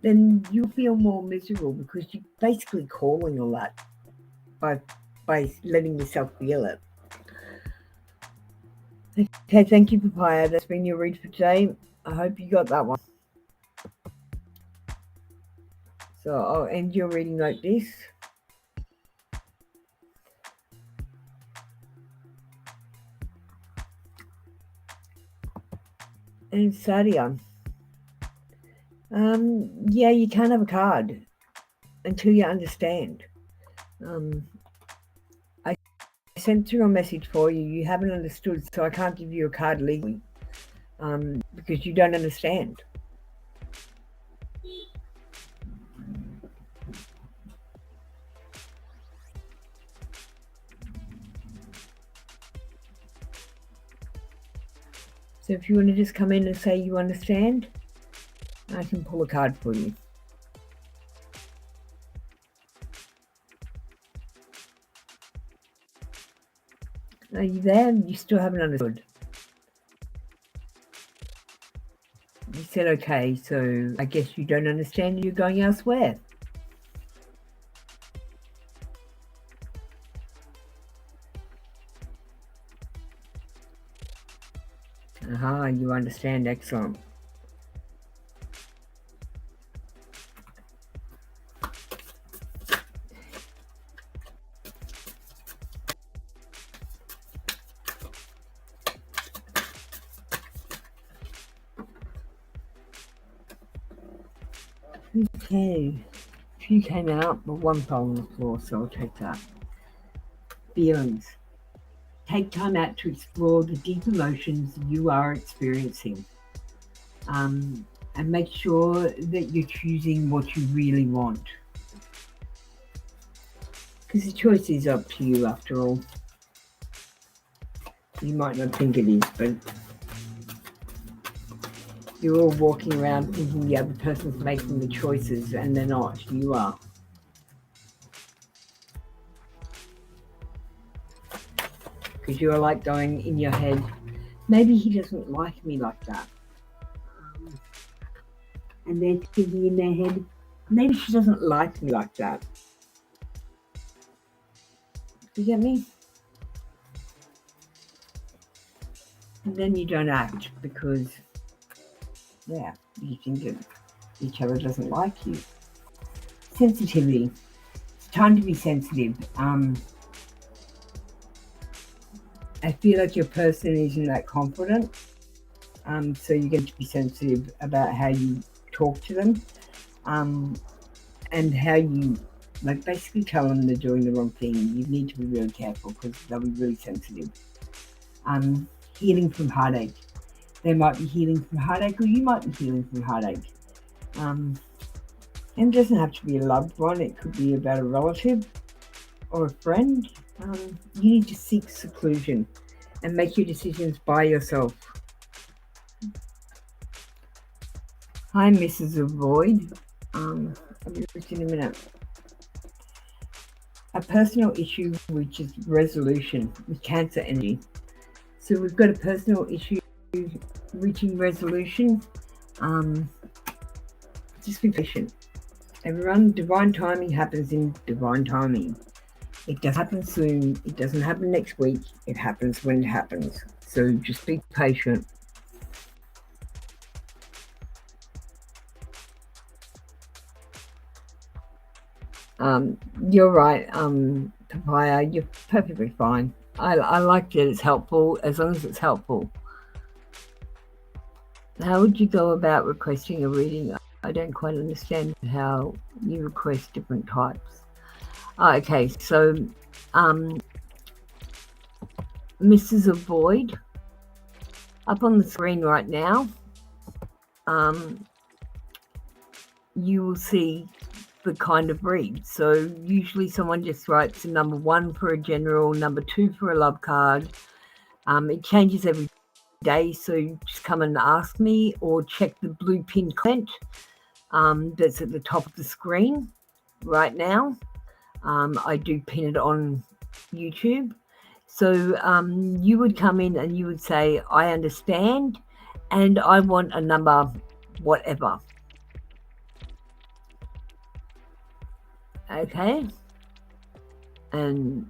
Speaker 2: then you feel more miserable because you're basically calling all that by letting yourself feel it. Okay, thank you, Papaya. That's been your read for today. I hope you got that one. So I'll end your reading like this. And Sadia. Yeah, you can't have a card until you understand. I sent through a message for you. You haven't understood, so I can't give you a card legally because you don't understand. So if you want to just come in and say you understand, I can pull a card for you. Are you there? You still haven't understood. You said okay, so I guess you don't understand, you're going elsewhere. Aha, you understand, excellent. Okay, a few came out, but one fell on the floor, so I'll take that. Feelings. Take time out to explore the deep emotions you are experiencing. And make sure that you're choosing what you really want. Because the choice is up to you after all. You might not think it is, but you're all walking around thinking the other person's making the choices, and they're not. You are. Because you're like going in your head, maybe he doesn't like me like that. And they're thinking in their head, maybe she doesn't like me like that. Do you get me? And then you don't act because, yeah, you think that each other doesn't like you. Sensitivity. It's time to be sensitive. I feel like your person isn't that confident. So you're going to be sensitive about how you talk to them. And how you, like, basically tell them they're doing the wrong thing. You need to be really careful because they'll be really sensitive. Healing from heartache. They might be healing from heartache, or you might be healing from heartache. And it doesn't have to be a loved one. It could be about a relative or a friend. You need to seek seclusion and make your decisions by yourself. Hi, Mrs. Avoid. I'll be back in a minute. A personal issue, which is resolution with Cancer energy. So we've got a personal issue reaching resolution. Just be patient. Everyone, divine timing happens in divine timing. It doesn't happen soon. It doesn't happen next week. It happens when it happens. So just be patient. You're right, Papaya. You're perfectly fine. I like that it's helpful, as long as it's helpful. How would you go about requesting a reading? I don't quite understand how you request different types. Okay, so Mrs. Avoid, up on the screen right now, you will see the kind of read. So usually someone just writes a number 1 for a general, number 2 for a love card. It changes every day, so just come and ask me, or check the blue pin comment that's at the top of the screen right now. I do pin it on YouTube. So you would come in and you would say, I understand, and I want a number whatever. Okay, and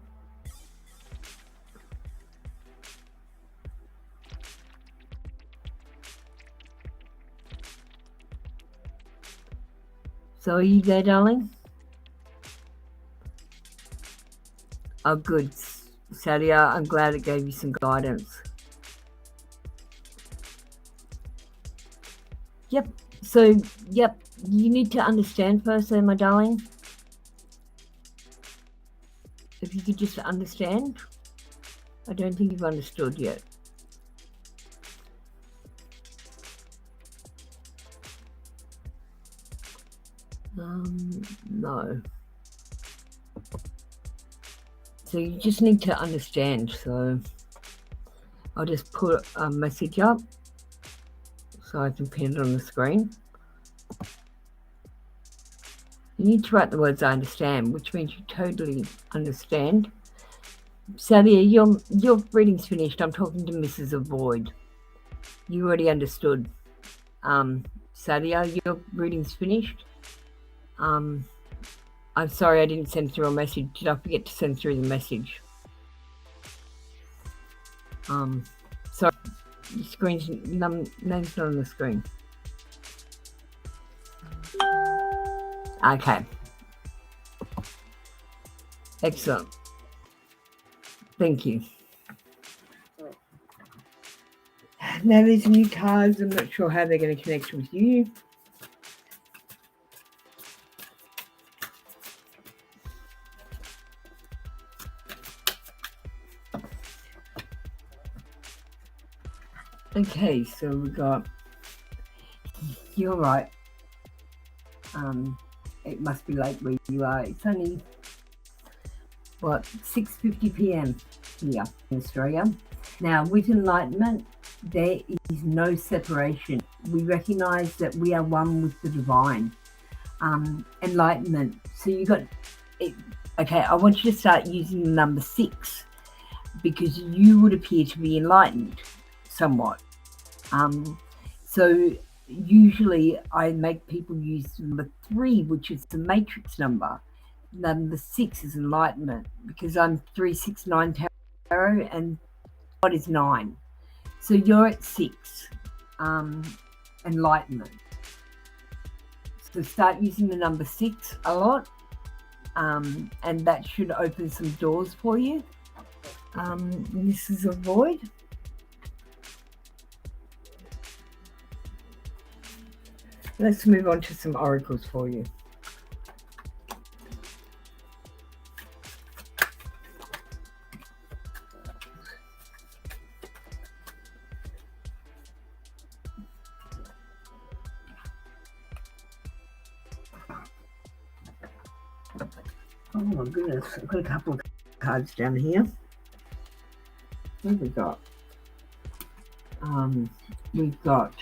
Speaker 2: so are you there, darling? Oh, good, Sadia. I'm glad it gave you some guidance. Yep. So, yep, you need to understand first, though, my darling. If you could just understand. I don't think you've understood yet. No. So you just need to understand. So I'll just put a message up so I can pin it on the screen. You need to write the words I understand, which means you totally understand. Sally, your reading's finished. I'm talking to Mrs. Avoid. You already understood. Sadia, your reading's finished. I'm sorry I didn't send through a message. Did I forget to send through the message? Sorry, the screen's name's not on the screen. Okay. Excellent. Thank you. Now these new cards, I'm not sure how they're going to connect with you. Okay, so we got, you're right. It must be late where you are. It's only, what, 6:50 p.m. here in Australia. Now, with enlightenment, there is no separation. We recognize that we are one with the divine. Enlightenment. So you got it. Okay, I want you to start using the number 6 because you would appear to be enlightened somewhat. So usually I make people use number 3, which is the matrix number. Number 6 is enlightenment because I'm 369 tarot and God is 9. So you're at 6, enlightenment. So start using the number 6 a lot, and that should open some doors for you. This is a void. Let's move on to some oracles for you. Oh my goodness, I've got a couple of cards down here. What have we got? We've got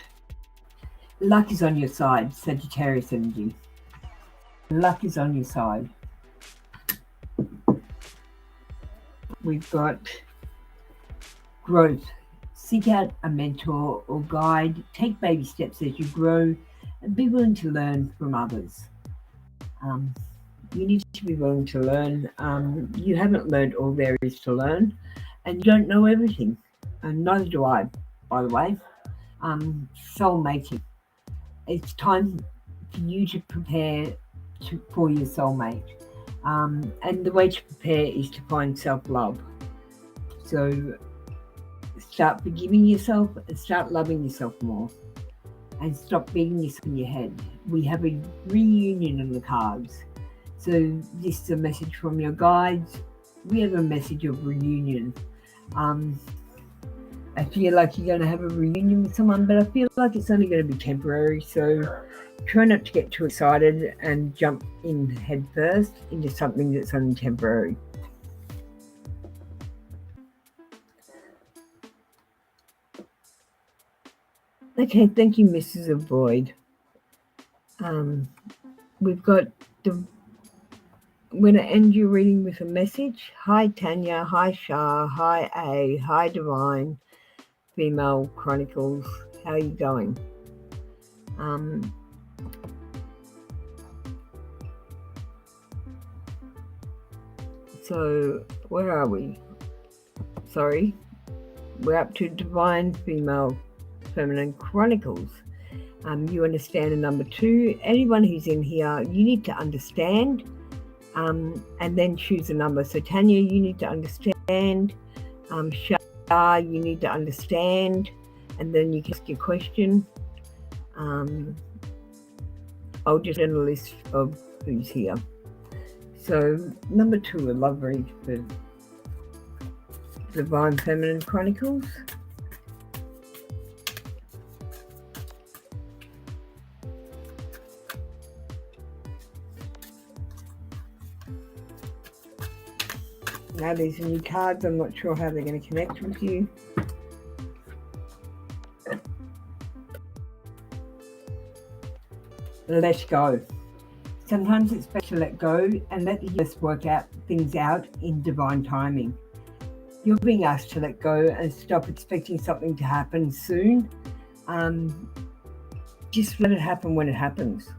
Speaker 2: luck is on your side, Sagittarius energy. Luck is on your side. We've got growth. Seek out a mentor or guide. Take baby steps as you grow and be willing to learn from others. You need to be willing to learn. You haven't learned all there is to learn, and you don't know everything. And neither do I, by the way. Soul mating. It's time for you to prepare for your soulmate. And the way to prepare is to find self-love. So start forgiving yourself and start loving yourself more. And stop beating yourself in your head. We have a reunion on the cards. So this is a message from your guides. We have a message of reunion. I feel like you're going to have a reunion with someone, but I feel like it's only going to be temporary. So try not to get too excited and jump in head first into something that's only temporary. Okay, thank you, Mrs. Avoid. We've got I'm going to end your reading with a message. Hi, Tanya. Hi, Shah. Hi, A. Hi, Divine. Female Chronicles. How are you going? So, where are we? Sorry. We're up to Divine Female Feminine Chronicles. You understand the number 2. Anyone who's in here, you need to understand and then choose a number. So Tanya, you need to understand. Shah, you need to understand, and then you can ask your question. I'll just send a list of who's here. So number 2, a love read for Divine Feminine Chronicles. Now these are new cards. I'm not sure how they're going to connect with you. let go. Sometimes it's better to let go and let the universe work things out in divine timing. You're being asked to let go and stop expecting something to happen soon. Just let it happen when it happens.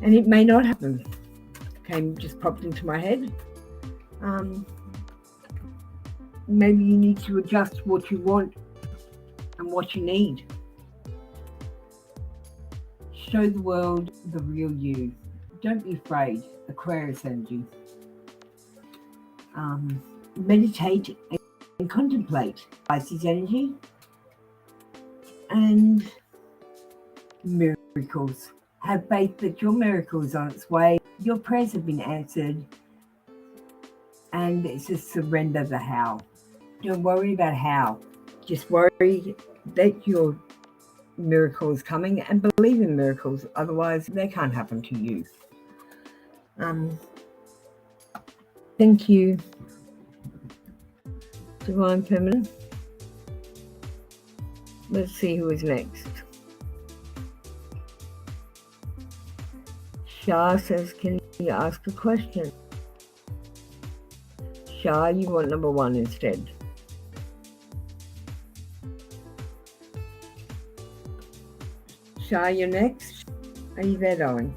Speaker 2: And it may not happen. Just popped into my head. Maybe you need to adjust what you want and what you need. Show the world the real you. Don't be afraid. Aquarius energy. Meditate and contemplate Pisces energy. And miracles. Have faith that your miracle is on its way. Your prayers have been answered. And it's just surrender the how. Don't worry about how. Just worry that your miracle is coming and believe in miracles. Otherwise, they can't happen to you. Thank you, Divine Feminine. Let's see who is next. Shah says, can you ask a question? Shah, you want number 1 instead. Shah, you're next. Are you there, darling?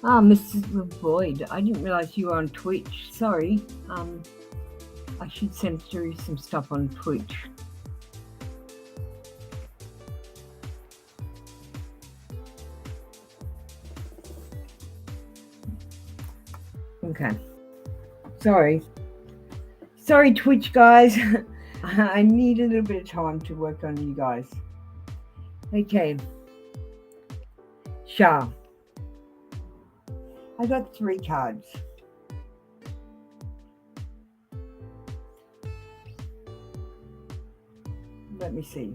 Speaker 2: Mrs. Boyd, I didn't realize you were on Twitch. Sorry. I should send through some stuff on Twitch. Okay. Sorry, Twitch guys. I need a little bit of time to work on you guys. Okay. Shah. I got 3 cards. Let me see.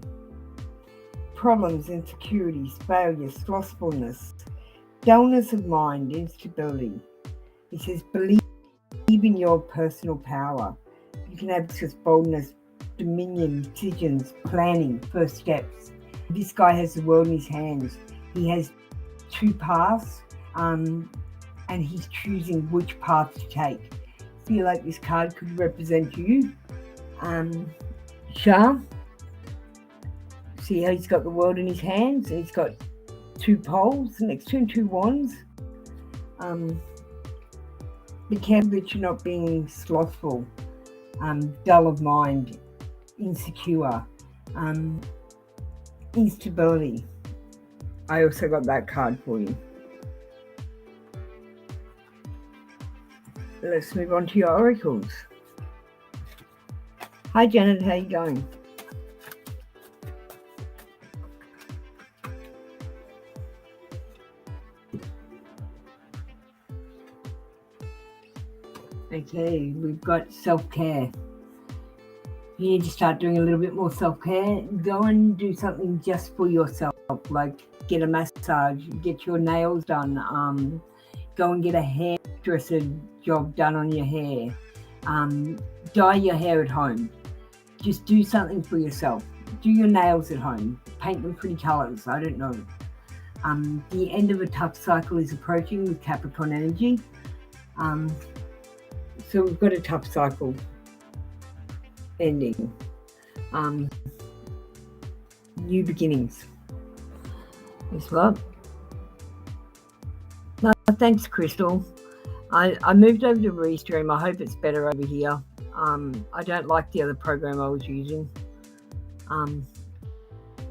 Speaker 2: Problems, insecurities, failure, slothfulness, dullness of mind, instability. It says believe in your personal power. You can have just boldness, dominion, decisions, planning, first steps. This guy has the world in his hands. He has 2 paths. And he's choosing which path to take. I feel like this card could represent you. Shah. See how he's got the world in his hands? And he's got 2 poles next to him, 2 wands. Be careful that you're not being slothful, dull of mind, insecure, instability. I also got that card for you. Let's move on to your oracles. Hi Janet, how you going? Okay, we've got self-care. You need to start doing a little bit more self-care. Go and do something just for yourself, like get a massage, get your nails done, go and get a hairdresser job done on your hair, dye your hair at home. Just do something for yourself. Do your nails at home, paint them pretty colors, I don't know. The end of a tough cycle is approaching with Capricorn energy. So we've got a tough cycle ending. New beginnings. Guess what? No, thanks, Crystal. I moved over to Restream. I hope it's better over here. I don't like the other program I was using.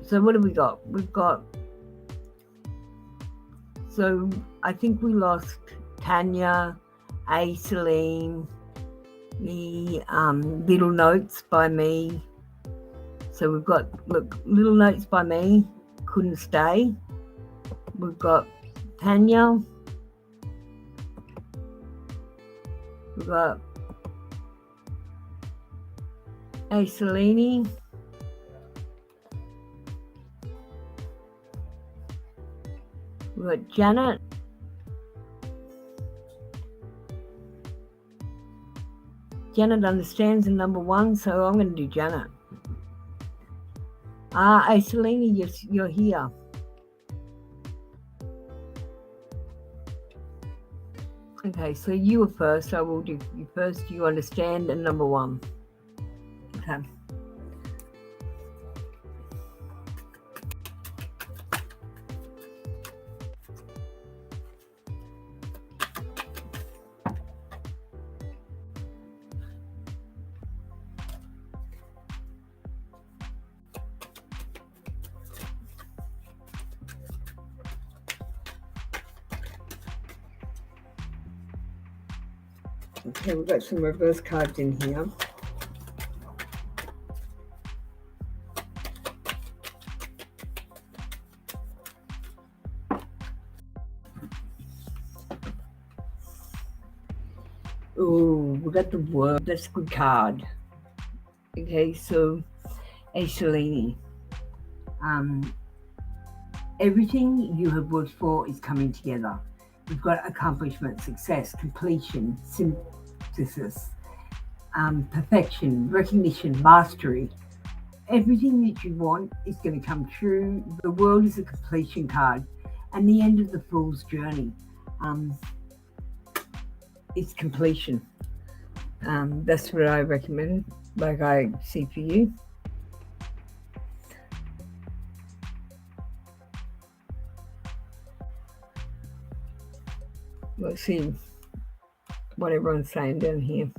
Speaker 2: So what have we got? We've got... So I think we lost Tanya, A. Celine, the Little Notes by Me. So we've got, look, Little Notes by Me, Couldn't Stay. We've got Tanya. We've got A. Celine. We've got Janet. Janet understands the number 1, so I'm going to do Janet. A. Celine, yes, you're here. Okay, so you were first. I will do you first. You understand and number 1. Okay. Okay, we've got some reverse cards in here. Oh, we got the World. That's a good card. Okay, so A. Celine. Everything you have worked for is coming together. You've got accomplishment, success, completion, synthesis, perfection, recognition, mastery. Everything that you want is going to come true. The World is a completion card, and the end of the Fool's journey. It's completion. That's what I recommend, like I see for you. Let's see what everyone's saying down here.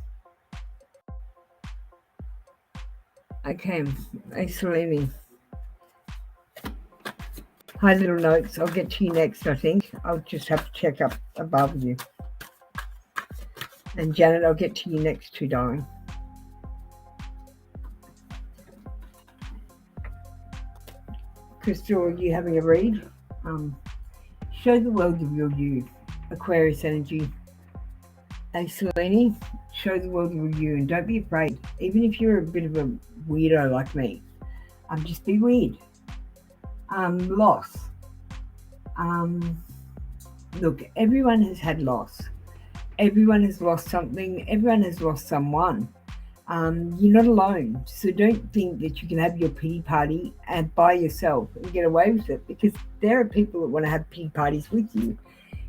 Speaker 2: Okay, A. Celine. Hi, Little Notes. I'll get to you next, I think. I'll just have to check up above you. And Janet, I'll get to you next too, darling. Crystal, are you having a read? Show the world of your you. Aquarius energy. A. Celine, show the world of you and don't be afraid. Even if you're a bit of a weirdo like me, just be weird. Loss. Look, everyone has had loss. Everyone has lost something. Everyone has lost someone. You're not alone. So don't think that you can have your pity party and by yourself and get away with it, because there are people that want to have pity parties with you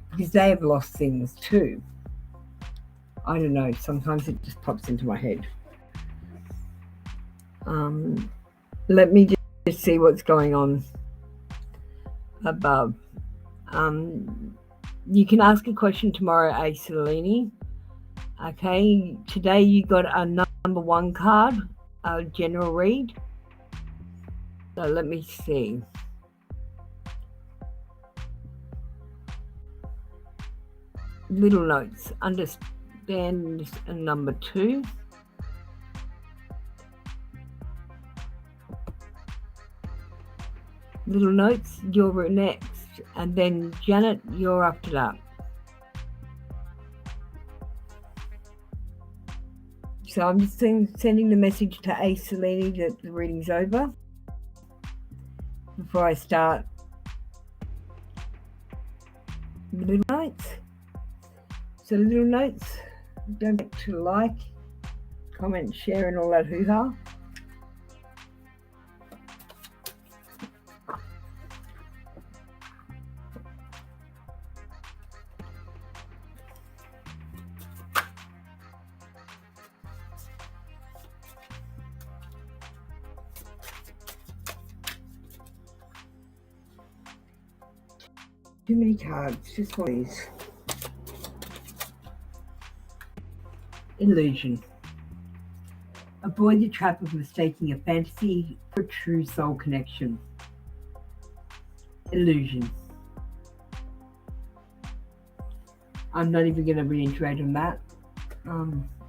Speaker 2: because they have lost things too. I don't know. Sometimes it just pops into my head. Let me just see what's going on above. You can ask a question tomorrow, A. Celine. Okay, today you got a number 1 card, a general read. So let me see. Little Notes, understand number 2. Little Notes, you're next. And then Janet, you're after that. So I'm just sending the message to A. Celine that the reading's over before I start. Little Notes. So Little Notes, don't forget to like, comment, share and all that hoo-ha. Too many cards, just one of these. Illusion. Avoid the trap of mistaking a fantasy for a true soul connection. Illusion. I'm not even going to reiterate on that.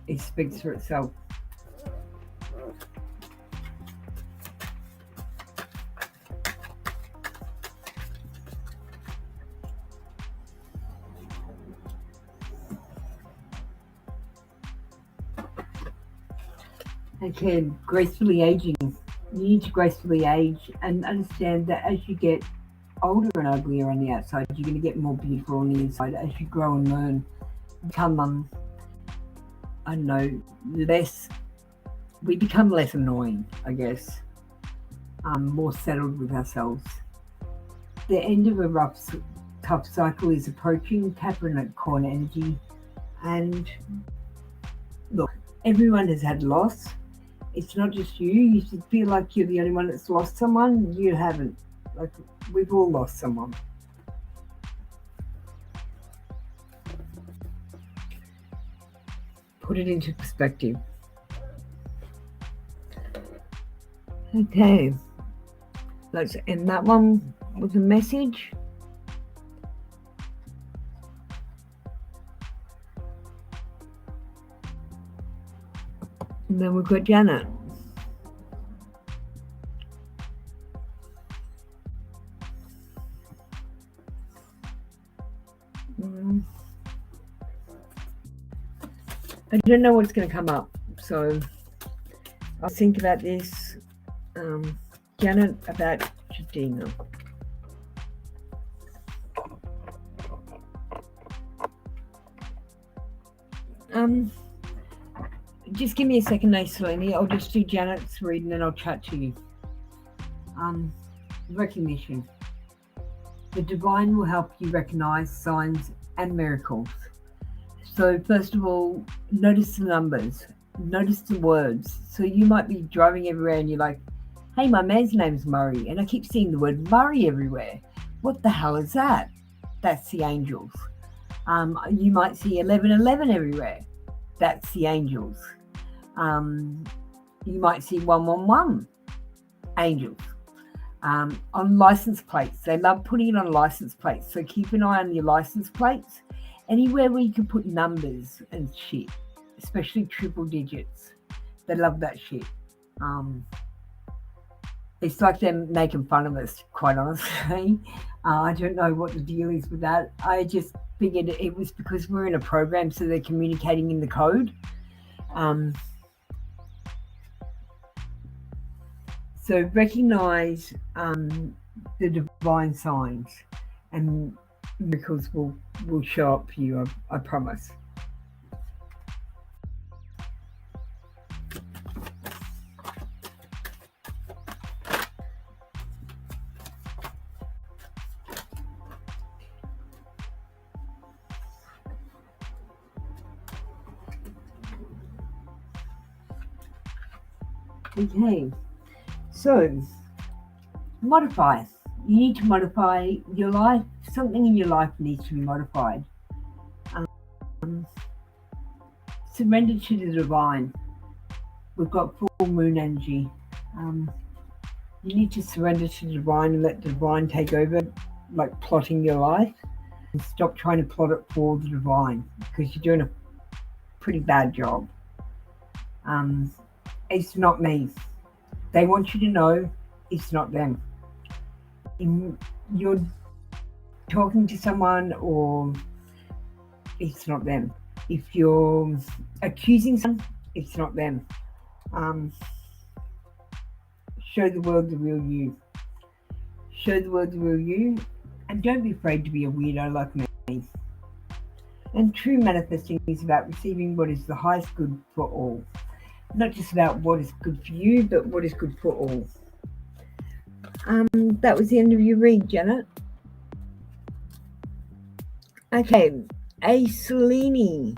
Speaker 2: It speaks for itself. Okay, gracefully aging. You need to gracefully age and understand that as you get older and uglier on the outside, you're going to get more beautiful on the inside as you grow and learn. Become, I don't know, we become less annoying, I guess. More settled with ourselves. The end of a tough cycle is approaching, Capricorn energy. And look, everyone has had loss. It's not just you. You should feel like you're the only one that's lost someone. You haven't. Like, we've all lost someone. Put it into perspective. Okay, let's end that one with a message. And then we've got Janet. I don't know what's going to come up, so I'll think about this. Janet, about Jadina. Just give me a second, Selene. I'll just do Janet's reading and I'll chat to you. Recognition. The divine will help you recognize signs and miracles. So first of all, notice the numbers, notice the words. So you might be driving everywhere and you're like, hey, my man's name's Murray, and I keep seeing the word Murray everywhere. What the hell is that? That's the angels. You might see 1111 everywhere. That's the angels. You might see 111, angels. On license plates, they love putting it on license plates. So keep an eye on your license plates. Anywhere where you can put numbers and shit, especially triple digits. They love that shit. It's like them making fun of us, quite honestly. I don't know what the deal is with that. I just figured it was because we're in a program, so they're communicating in the code. So recognize the divine signs, and miracles will show up for you, I promise. Okay, so modify. You need to modify your life. Something in your life needs to be modified. Surrender to the divine. We've got full moon energy. You need to surrender to the divine and let the divine take over, like plotting your life. And stop trying to plot it for the divine, because you're doing a pretty bad job. It's not me. They want you to know it's not them. You're talking to someone, or it's not them. If you're accusing someone, it's not them. Show the world the real you. Show the world the real you, and don't be afraid to be a weirdo like me. And true manifesting is about receiving what is the highest good for all. Not just about what is good for you, but what is good for all. That was the end of your read, Janet. Okay, Selene.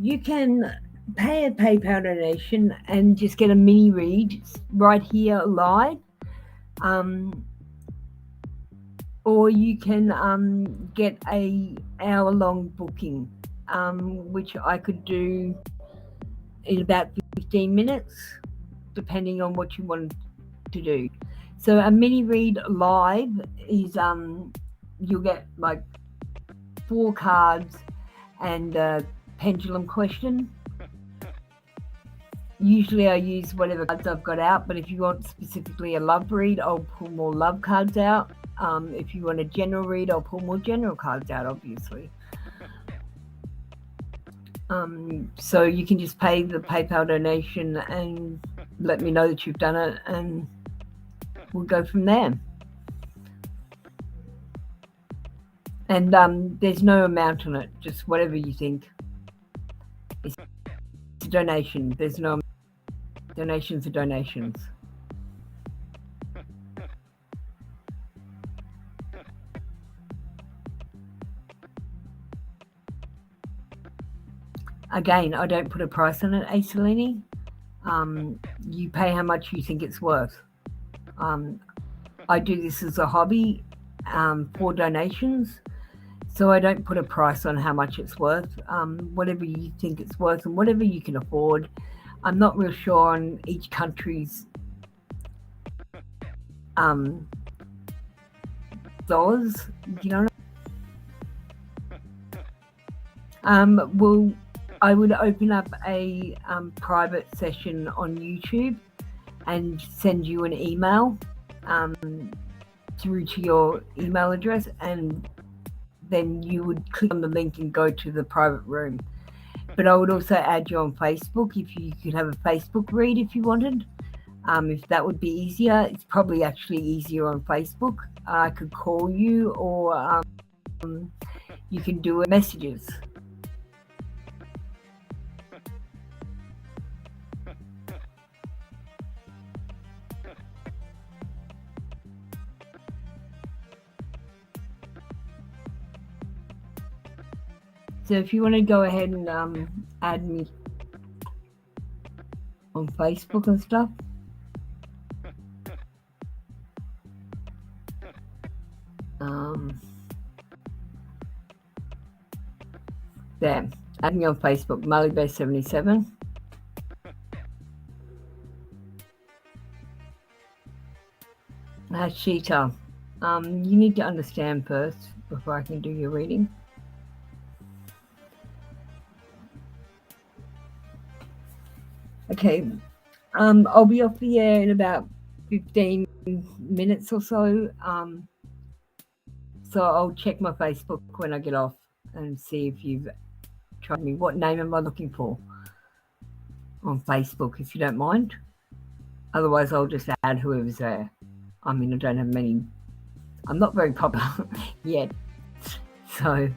Speaker 2: You can pay a PayPal donation and just get a mini read right here live. Or you can get a hour-long booking, which I could do in about 15 minutes, depending on what you want to do. So a mini read live is you'll get like 4 cards and a pendulum question. Usually I use whatever cards I've got out, but if you want specifically a love read, I'll pull more love cards out. If you want a general read, I'll pull more general cards out, obviously. So you can just pay the PayPal donation and let me know that you've done it, and we'll go from there. And there's no amount on it, just whatever you think. It's a donation. There's no donations are donations. Again, I don't put a price on it, Aisalini. You pay how much you think it's worth. I do this as a hobby for donations, so I don't put a price on how much it's worth. Whatever you think it's worth and whatever you can afford. I'm not real sure on each country's dollars, you know. Well, I would open up a private session on YouTube and send you an email through to your email address, and then you would click on the link and go to the private room. But I would also add you on Facebook if you could have a Facebook read if you wanted. If that would be easier. It's probably actually easier on Facebook. I could call you, or you can do messages. So if you want to go ahead and add me on Facebook and stuff. There, add me on Facebook, MarleyBear77. Sheeta, you need to understand first before I can do your reading. Okay, I'll be off the air in about 15 minutes or so. So I'll check my Facebook when I get off and see if you've tried me. What name am I looking for on Facebook, if you don't mind? Otherwise, I'll just add whoever's there. I mean, I don't have many. I'm not very popular yet, so.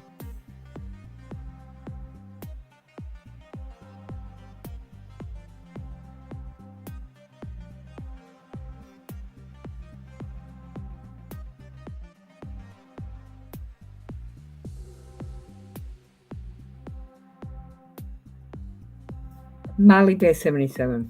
Speaker 2: MarleyBear77.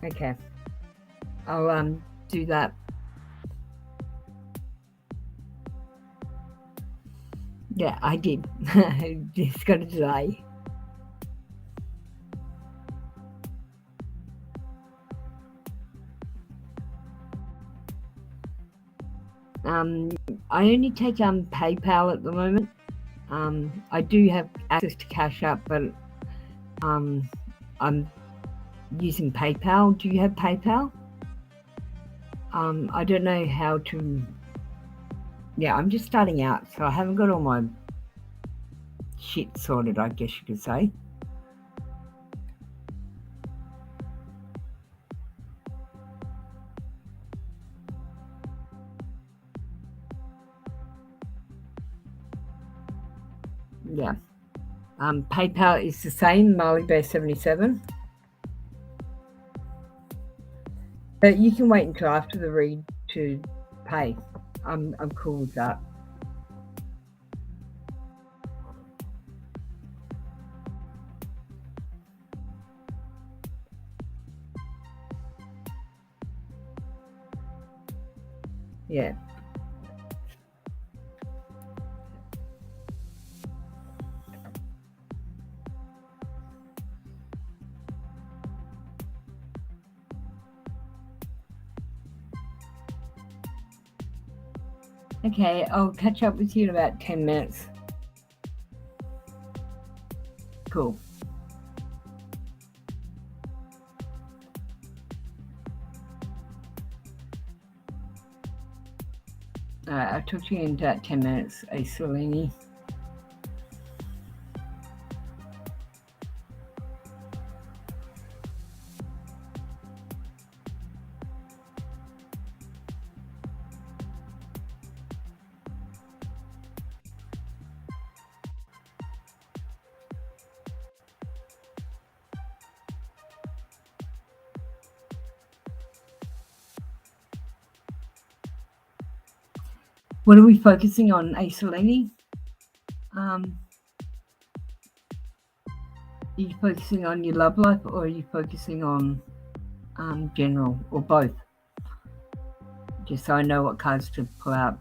Speaker 2: Okay, I'll do that. Yeah, I did. Just got a delay. I only take PayPal at the moment. I do have access to CASHAPP, but I'm using PayPal. Do you have PayPal? I don't know how to. Yeah, I'm just starting out, so I haven't got all my shit sorted, I guess you could say. Yeah. PayPal is the same, MarleyBear77. But you can wait until after the read to pay. I'm cool with that. Yeah. Okay, I'll catch up with you in about 10 minutes. Cool. Alright, I'll talk to you in about 10 minutes, Acelini. What are we focusing on, Acelini? Are you focusing on your love life, or are you focusing on general, or both? Just so I know what cards to pull out.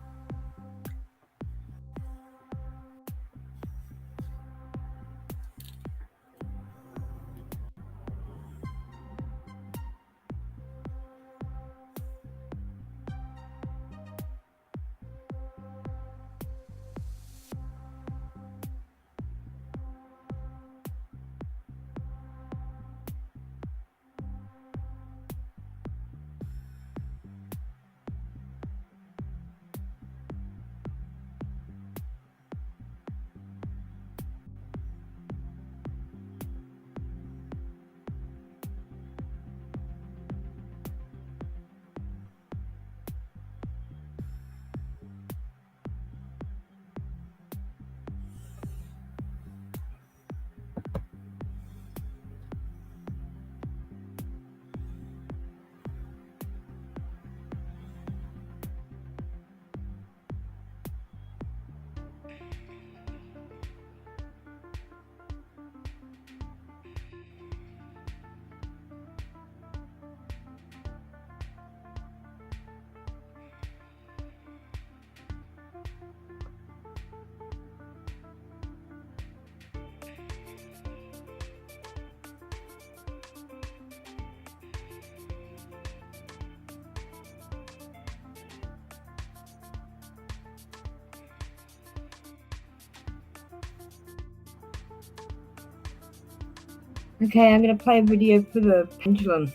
Speaker 2: Okay, I'm going to play a video for the pendulum.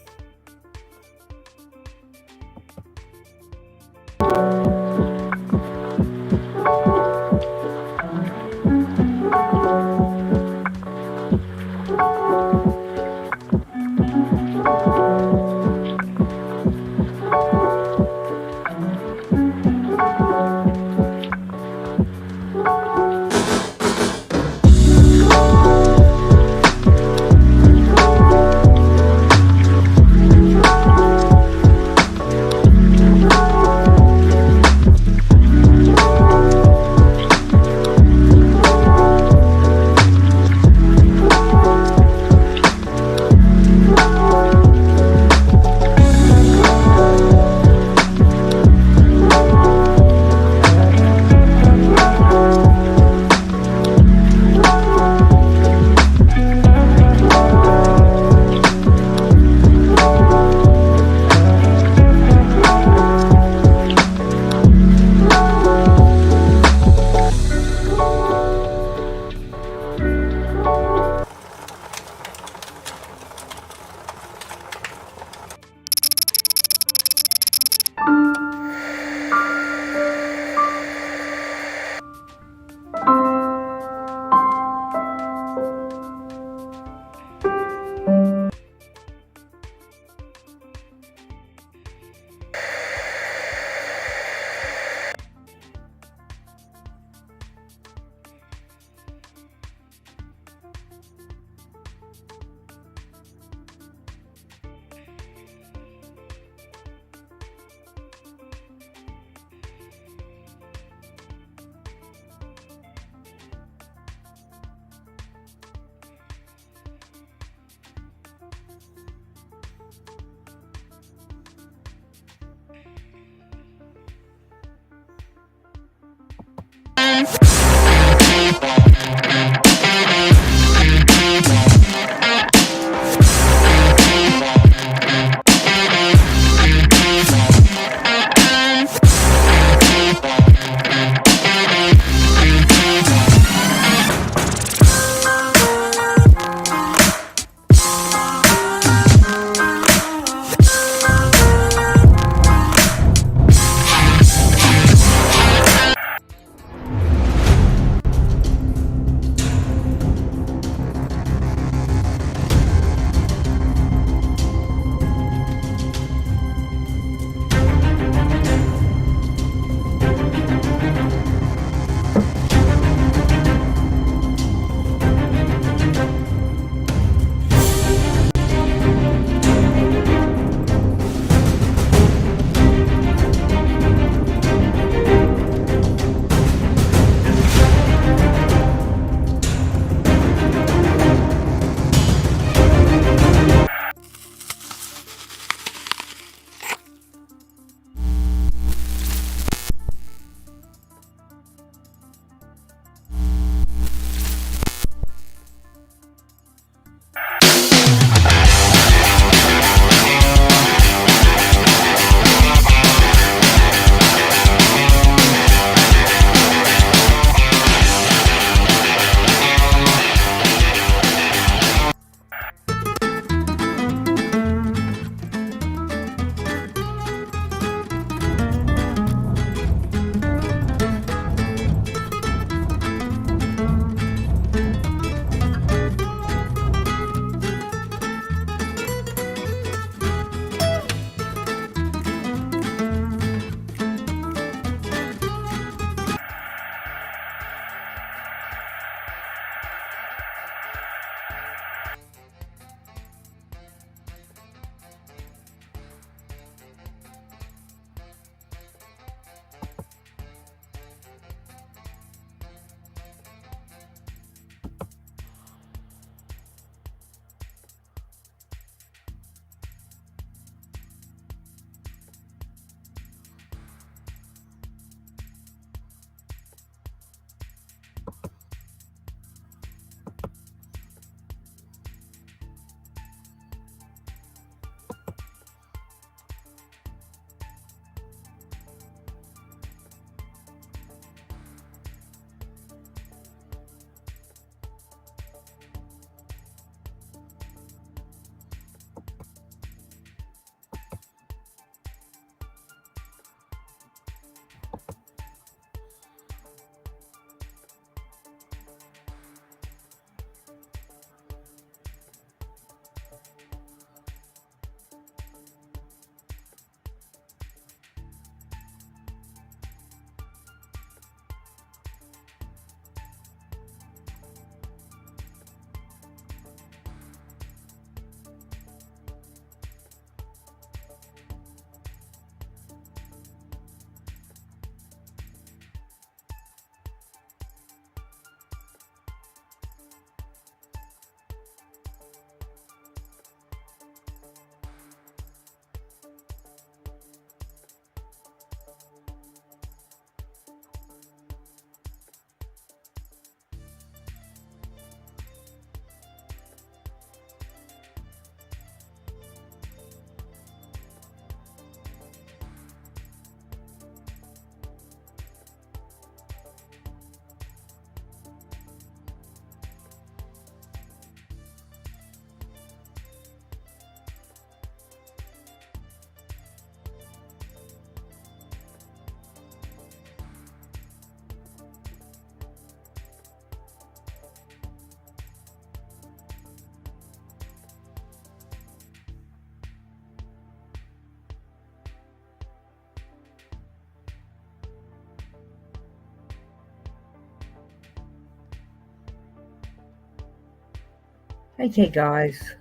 Speaker 2: Okay, guys,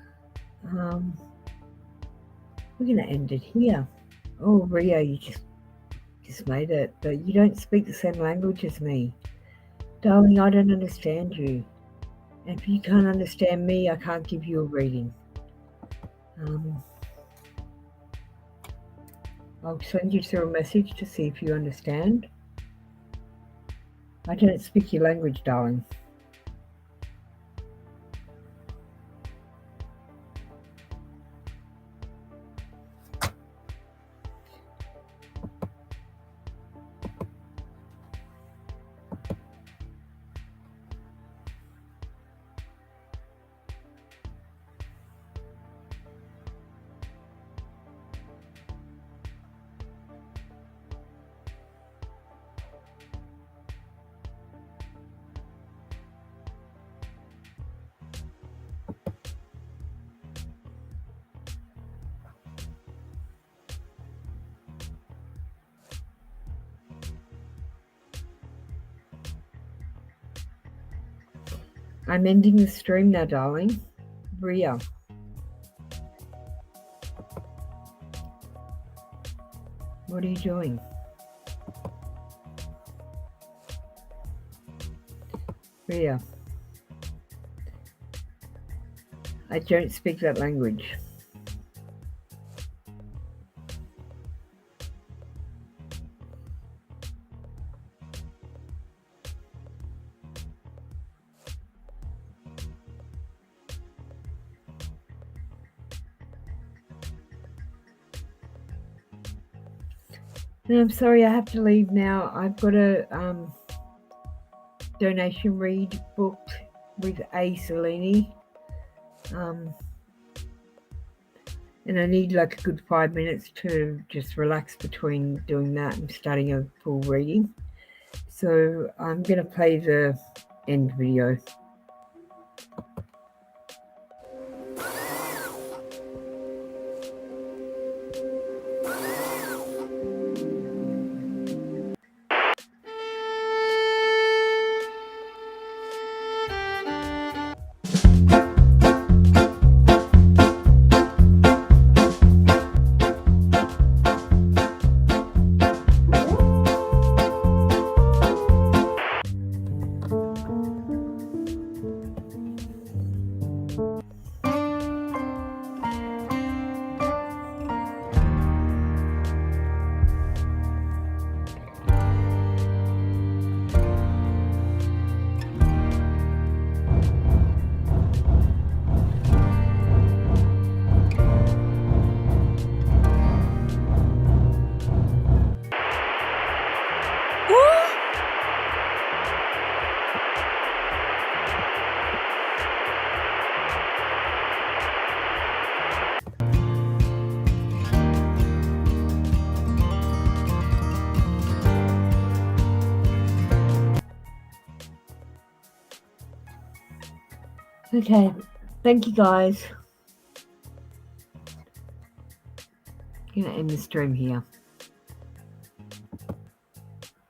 Speaker 2: we're going to end it here. Oh, Rio, you just made it, but you don't speak the same language as me. Darling, I don't understand you. And if you can't understand me, I can't give you a reading. I'll send you through a message to see if you understand. I don't speak your language, darling. I'm ending the stream now, darling. Bria. What are you doing? Bria. I don't speak that language. And I'm sorry, I have to leave now. I've got a donation read booked with A. Selene. And I need like a good 5 minutes to just relax between doing that and starting a full reading. So I'm going to play the end video. Okay, thank you guys. I'm going to end the stream here.